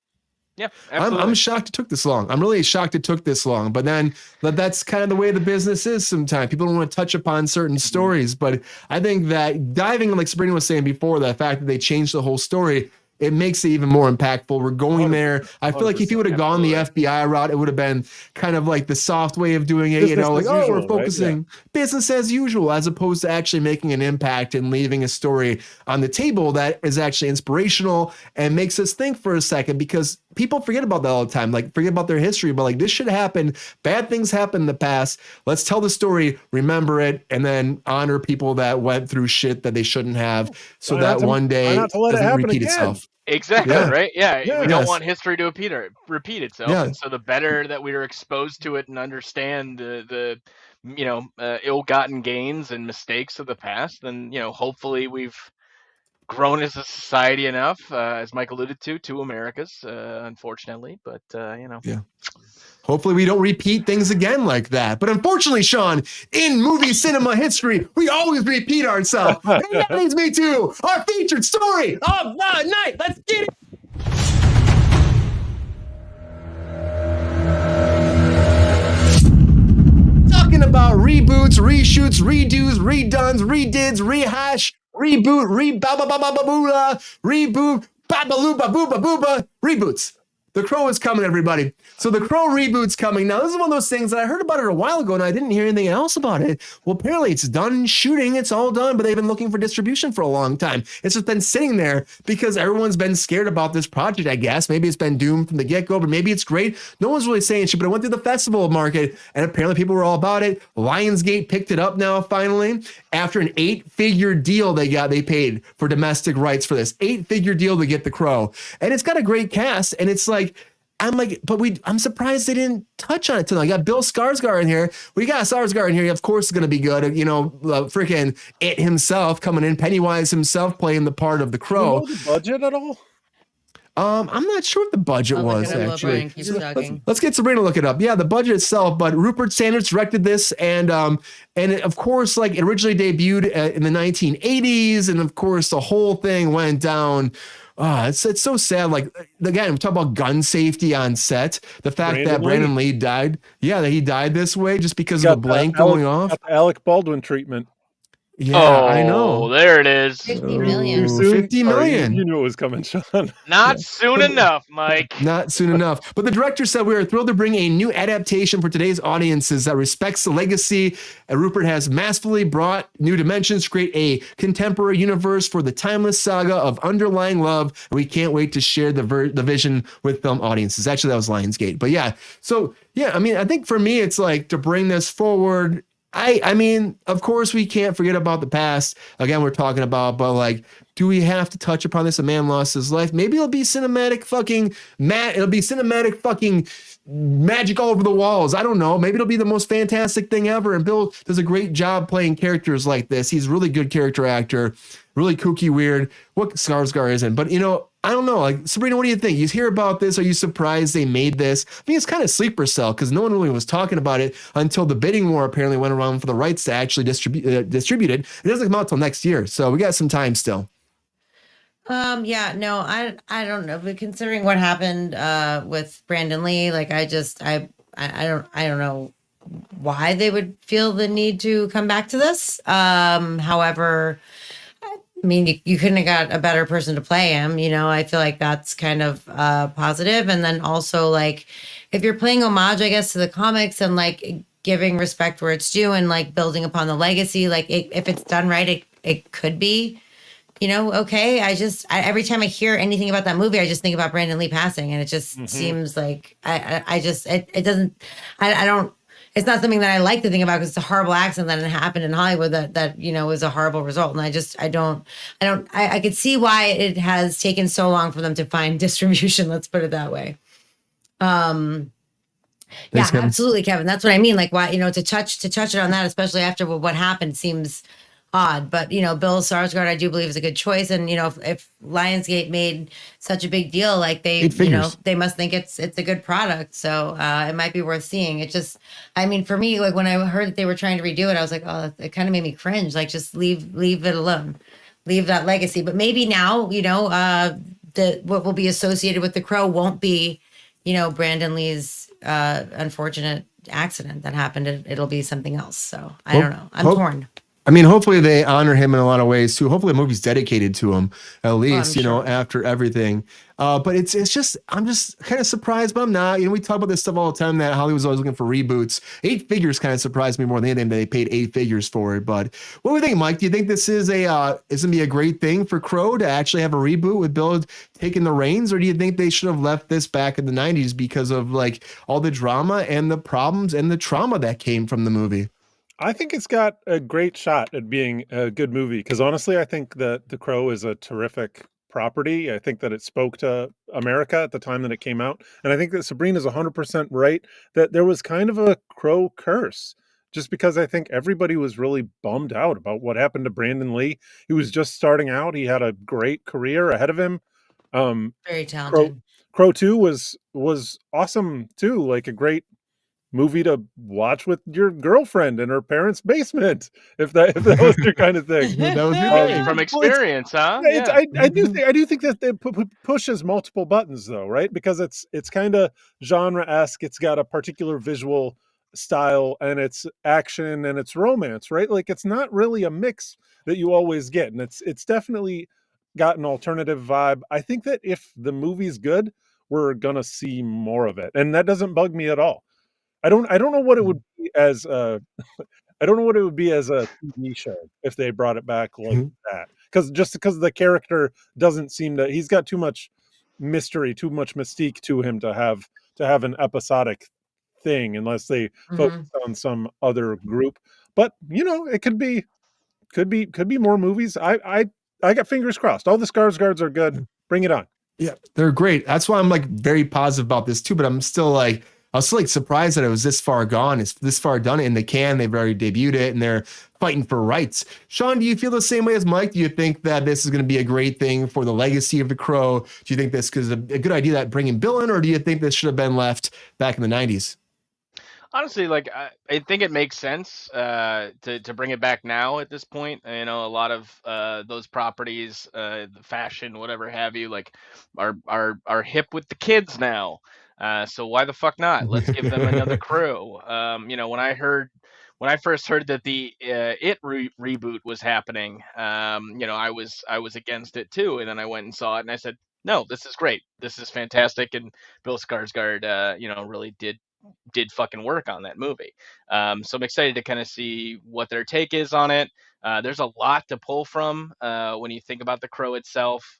Yeah, absolutely. I'm shocked it took this long. I'm really shocked it took this long. But then that's kind of the way the business is sometimes. People don't want to touch upon certain stories. But I think that diving, like Sabrina was saying before, the fact that they changed the whole story, it makes it even more impactful. We're going there. I feel like if you would have gone the FBI route, it would have been kind of like the soft way of doing it. We're focusing business as usual, as opposed to actually making an impact and leaving a story on the table that is actually inspirational and makes us think for a second, because people forget about that all the time, like forget about their history, but like this should happen. Bad things happen in the past. Let's tell the story, remember it, and then honor people that went through shit that they shouldn't have, so that one day it doesn't repeat itself. Exactly, right? Yeah, we don't want history to repeat itself. And so the better that we are exposed to it and understand the ill-gotten gains and mistakes of the past, then hopefully we've grown as a society enough, as Mike alluded to, two Americas, unfortunately. But hopefully we don't repeat things again like that. But unfortunately, Sean, in movie cinema history, we always repeat ourselves. And that leads me to our featured story of the night. Let's get it. Talking about reboots, reshoots, redos, redones, redids, rehash, reboot, reboot, babaloo, reboots. The Crow is coming, everybody. So the Crow reboot's coming. Now, this is one of those things that I heard about it a while ago, and I didn't hear anything else about it. Well, apparently it's done shooting. It's all done, but they've been looking for distribution for a long time. It's just been sitting there because everyone's been scared about this project, I guess. Maybe it's been doomed from the get-go, but maybe it's great. No one's really saying shit, but it went through the festival market, and apparently people were all about it. Lionsgate picked it up now, finally. After an 8-figure deal they paid for domestic rights for this. 8-figure deal to get the Crow. And it's got a great cast, and it's like, I'm surprised they didn't touch on it tonight. I got Bill Skarsgård in here. We got Skarsgård in here. Of course, it's going to be good. Freaking It himself coming in, Pennywise himself playing the part of the Crow. Do you know the budget at all? I'm not sure what the budget was actually. Let's get Sabrina to look it up. Yeah, the budget itself, but Rupert Sanders directed this, and of course, like it originally debuted in the 1980s, and of course the whole thing went down. It's so sad. Like, again, we talk about gun safety on set. The fact that Brandon Lee died. Yeah, that he died this way just because of a blank going off. Alec Baldwin treatment. Yeah, I know. There it is. 50 Too million. soon. 50 Sorry, million. you knew it was coming, Sean. Not soon enough, Mike. Not soon enough. But the director said, we are thrilled to bring a new adaptation for today's audiences that respects the legacy. Rupert has masterfully brought new dimensions to create a contemporary universe for the timeless saga of underlying love. And we can't wait to share the vision with film audiences. Actually, that was Lionsgate. But yeah, so yeah, I mean, I think for me, it's like to bring this forward. I mean, of course, we can't forget about the past. Again, we're talking about, but like, do we have to touch upon this? A man lost his life. Maybe it'll be cinematic fucking it'll be cinematic fucking magic all over the walls. I don't know. Maybe it'll be the most fantastic thing ever. And Bill does a great job playing characters like this. He's a really good character actor, really kooky, weird. What Skarsgård isn't, but you know, I don't know. Like, Sabrina, what do you think? You hear about this? Are you surprised they made this? I think it's kind of sleeper cell because no one really was talking about it until the bidding war apparently went around for the rights to actually distribute it. It doesn't come out till next year, so we got some time still. Yeah, no, I don't know. But considering what happened with Brandon Lee, like I don't know why they would feel the need to come back to this. However, I mean, you couldn't have got a better person to play him. You know, I feel like that's kind of positive. And then also, like, if you're playing homage, I guess, to the comics and like giving respect where it's due and like building upon the legacy, like if it's done right, it could be, you know, okay. Every time I hear anything about that movie, I just think about Brandon Lee passing, and it just seems like it doesn't. I don't. It's not something that I like to think about because it's a horrible accident that happened in Hollywood that you know was a horrible result. And I could see why it has taken so long for them to find distribution. Let's put it that way. Thanks, yeah, Kevin. Absolutely, Kevin. That's what I mean. Like, why, you know, to touch it on that, especially after what happened, seems odd. But you know, Bill Skarsgård, I do believe, is a good choice. And you know, if Lionsgate made such a big deal, like they must think it's a good product. So it might be worth seeing. It just, I mean, for me, like when I heard that they were trying to redo it, I was like, oh, it kind of made me cringe. Like, just leave it alone, leave that legacy. But maybe now, you know, what will be associated with The Crow won't be, you know, Brandon Lee's unfortunate accident that happened. It'll be something else. So I don't know. I'm torn. I mean, hopefully they honor him in a lot of ways too. Hopefully the movie's dedicated to him, at least, you know, after everything. But it's just, I'm just kind of surprised, but I'm not. You know, we talk about this stuff all the time that Hollywood's always looking for reboots. 8 figures kind of surprised me more than anything that they paid 8 figures for it. But what do you think, Mike? Do you think this is gonna be a great thing for Crow to actually have a reboot with Bill taking the reins, or do you think they should have left this back in the 90s because of like all the drama and the problems and the trauma that came from the movie? I think it's got a great shot at being a good movie because honestly, I think that The Crow is a terrific property. I think that it spoke to America at the time that it came out. And I think that Sabrina's 100% right that there was kind of a Crow curse just because I think everybody was really bummed out about what happened to Brandon Lee. He was just starting out. He had a great career ahead of him. Very talented. Crow 2 was awesome too, like a great movie to watch with your girlfriend in her parents' basement, if that was your kind of thing. That was your thing. From experience, huh? Yeah. I do think that it pushes multiple buttons though, right? Because it's kind of genre-esque. It's got a particular visual style, and it's action and it's romance, right? Like it's not really a mix that you always get, and it's definitely got an alternative vibe. I think that if the movie's good, we're gonna see more of it, and that doesn't bug me at all. I don't know what it would be as I don't know what it would be as a TV show if they brought it back like that. Because the character doesn't seem to, he's got too much mystery, too much mystique to him to have an episodic thing unless they focus on some other group. But you know, it could be more movies. I got fingers crossed. All the Skarsgårds are good. Bring it on. Yeah, they're great. That's why I'm like very positive about this too, but I was still like surprised that it was this far gone. It's this far done in the can. They've already debuted it and they're fighting for rights. Sean, do you feel the same way as Mike? Do you think that this is going to be a great thing for the legacy of The Crow? Do you think this is a good idea that bringing Bill in, or do you think this should have been left back in the 90s? Honestly, like I think it makes sense to bring it back now at this point. You know, a lot of those properties, the fashion, whatever have you, like are hip with the kids now. So why the fuck not? Let's give them another crew. You know, when I heard when I first heard that the reboot was happening, I was against it too, and then I went and saw it, and I said, no, this is great, this is fantastic, and Bill Skarsgård, really did fucking work on that movie. So I'm excited to kind of see what their take is on it. There's a lot to pull from when you think about The Crow itself.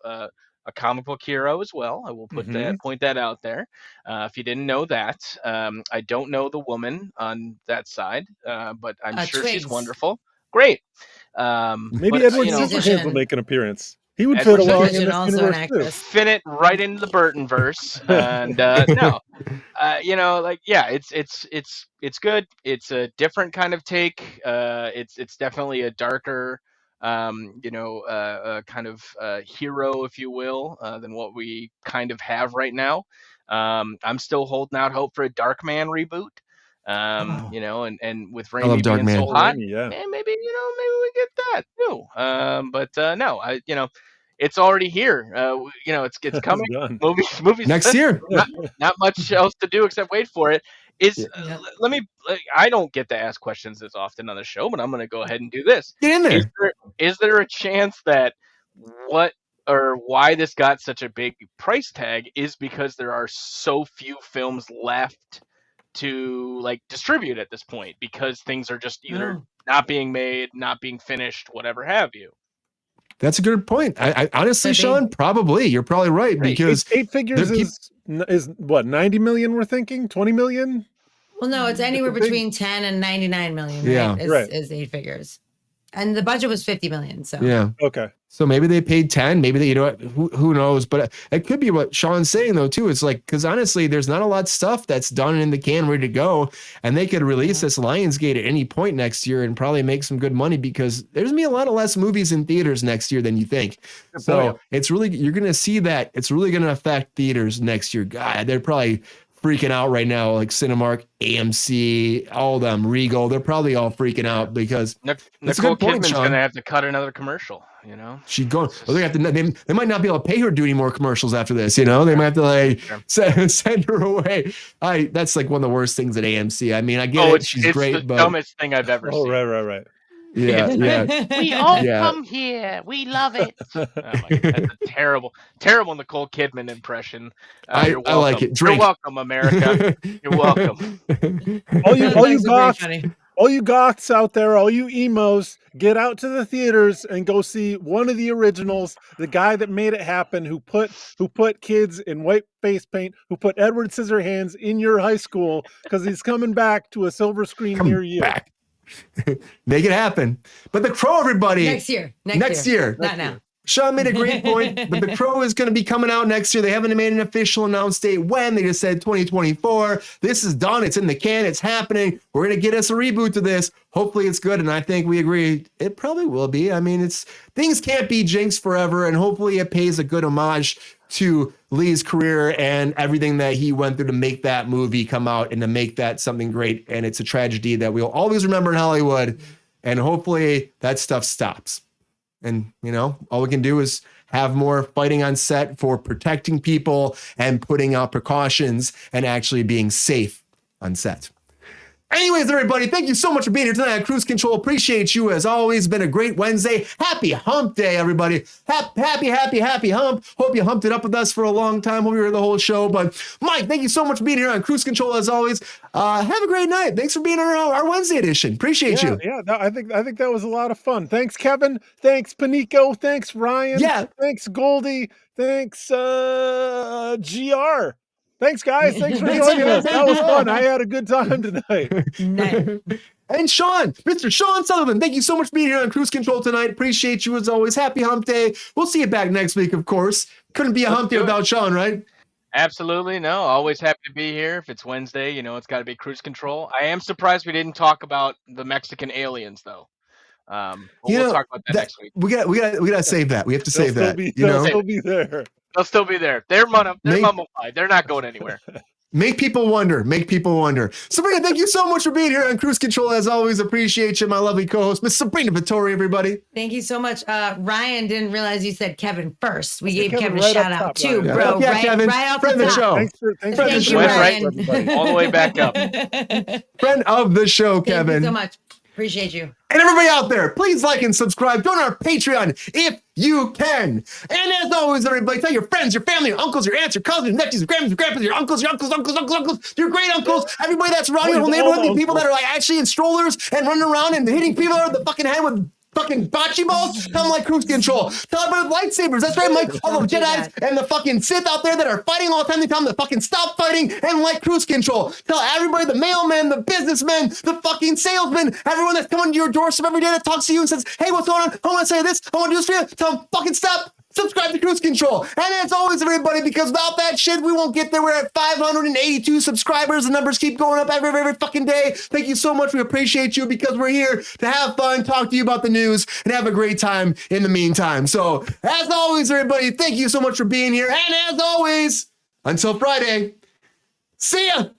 A comic book hero as well. I will point that out there. If you didn't know that, I don't know the woman on that side, but I'm sure she's wonderful. Great. Maybe Edward Scissorhands will make an appearance. He would fit along in this universe too. Fit it right into the Burton verse, and it's good. It's a different kind of take. It's definitely a darker, kind of hero, if you will, than what we kind of have right now. I'm still holding out hope for a Darkman reboot. And with Raimi being so hot, maybe we get that too. No, it's already here. It's coming. Movies next year. Not much else to do except wait for it. I don't get to ask questions as often on the show, but I'm going to go ahead and do this. Get in there. Is there a chance that why this got such a big price tag is because there are so few films left to distribute at this point, because things are just either not being made, not being finished, whatever have you? That's a good point. I honestly, Sean, probably you're probably right, because eight figures is what, 90 million? We're thinking 20 million. Well, no, it's anywhere between 10 and 99 million. Right? Is 8 figures, and the budget was 50 million. So yeah, okay. So maybe they paid 10, maybe they, who knows? But it could be what Sean's saying though too. It's because honestly, there's not a lot of stuff that's done in the can, ready to go, and they could release this Lionsgate at any point next year and probably make some good money, because there's gonna be a lot of less movies in theaters next year than you think. So it's really, you're gonna see that it's really gonna affect theaters next year. God, they're probably freaking out right now, like Cinemark, AMC, all of them, Regal. They're probably all freaking out because Nicole Kidman's going to have to cut another commercial. She's going. Well, they might not be able to pay her to do any more commercials after this. They might have to send her away. That's one of the worst things at AMC. I mean, I get it. She's great, the but dumbest thing I've ever seen. Right. Yeah. We all come here. We love it. Oh my God, that's a terrible Nicole Kidman impression. I like it. You're welcome, America. You're welcome. All you goths out there, all you emos, get out to the theaters and go see one of the originals, the guy that made it happen, who put kids in white face paint, who put Edward Scissorhands in your high school, because he's coming back to a silver screen near you. Make it happen. But The Crow, everybody. Next year. Not now. Sean made a great point, but The Crow is going to be coming out next year. They haven't made an official announced date when. They just said 2024. This is done. It's in the can. It's happening. We're going to get us a reboot to this. Hopefully it's good, and I think we agree it probably will be. I mean, things can't be jinxed forever, and hopefully it pays a good homage to Lee's career and everything that he went through to make that movie come out and to make that something great. And it's a tragedy that we'll always remember in Hollywood, and hopefully that stuff stops. And, all we can do is have more fighting on set for protecting people and putting out precautions and actually being safe on set. Anyways, everybody, thank you so much for being here tonight on Kruse Control. Appreciate you as always. Been a great Wednesday. Happy hump day, everybody. Happy hump. Hope you humped it up with us for a long time. Hope you were the whole show. But Mike, thank you so much for being here on Kruse Control as always. Have a great night. Thanks for being on our Wednesday edition. Appreciate you. Yeah, I think that was a lot of fun. Thanks, Kevin. Thanks, Panico. Thanks, Ryan. Yeah. Thanks, Goldie. Thanks, GR. Thanks, guys. Thanks for joining us. That was fun. I had a good time tonight. And Sean, Mr. Sean Sutherland, thank you so much for being here on Kruse Control tonight. Appreciate you as always. Happy hump day. We'll see you back next week, of course. Couldn't be a hump day without Sean, right? Absolutely. No, always happy to be here. If it's Wednesday, it's got to be Kruse Control. I am surprised we didn't talk about the Mexican aliens, though. We'll talk about that next week. We got to save that. We have to save that. They'll still be there. They'll still be there. They're mummified. They're not going anywhere. Make people wonder. Sabrina, thank you so much for being here on Kruse Control. As always, appreciate you, my lovely co-host, Miss Sabrina Vittori, everybody. Thank you so much. Ryan didn't realize you said Kevin first. We gave Kevin a shout out too, bro. Yeah, Kevin. Right off Friend the of the show. Thank you, Ryan. All the way back up. Friend of the show, Kevin. Thank you so much. Appreciate you. And everybody out there, please like and subscribe. Join our Patreon if you can. And as always, everybody, tell your friends, your family, your uncles, your aunts, your cousins, your nephews, your grandmas, your grandpas, your uncles, your great uncles, everybody that's around your whole neighborhood, the people that are like actually in strollers and running around and hitting people over the fucking head with fucking bocce balls. Tell them like Kruse Control. Tell everybody with lightsabers. That's right, Mike. All the Jedis and the fucking Sith out there that are fighting all the time. They tell them to fucking stop fighting and like Kruse Control. Tell everybody, the mailman, the businessmen, the fucking salesman, everyone that's coming to your doorstep every day that talks to you and says, hey, what's going on? I want to say this. I want to do this for you. Tell them fucking stop. Subscribe to Kruse Control. And as always, everybody, because without that shit, we won't get there. We're at 582 subscribers. The numbers keep going up every fucking day. Thank you so much. We appreciate you because we're here to have fun, talk to you about the news, and have a great time in the meantime. So, as always, everybody, thank you so much for being here. And as always, until Friday, see ya.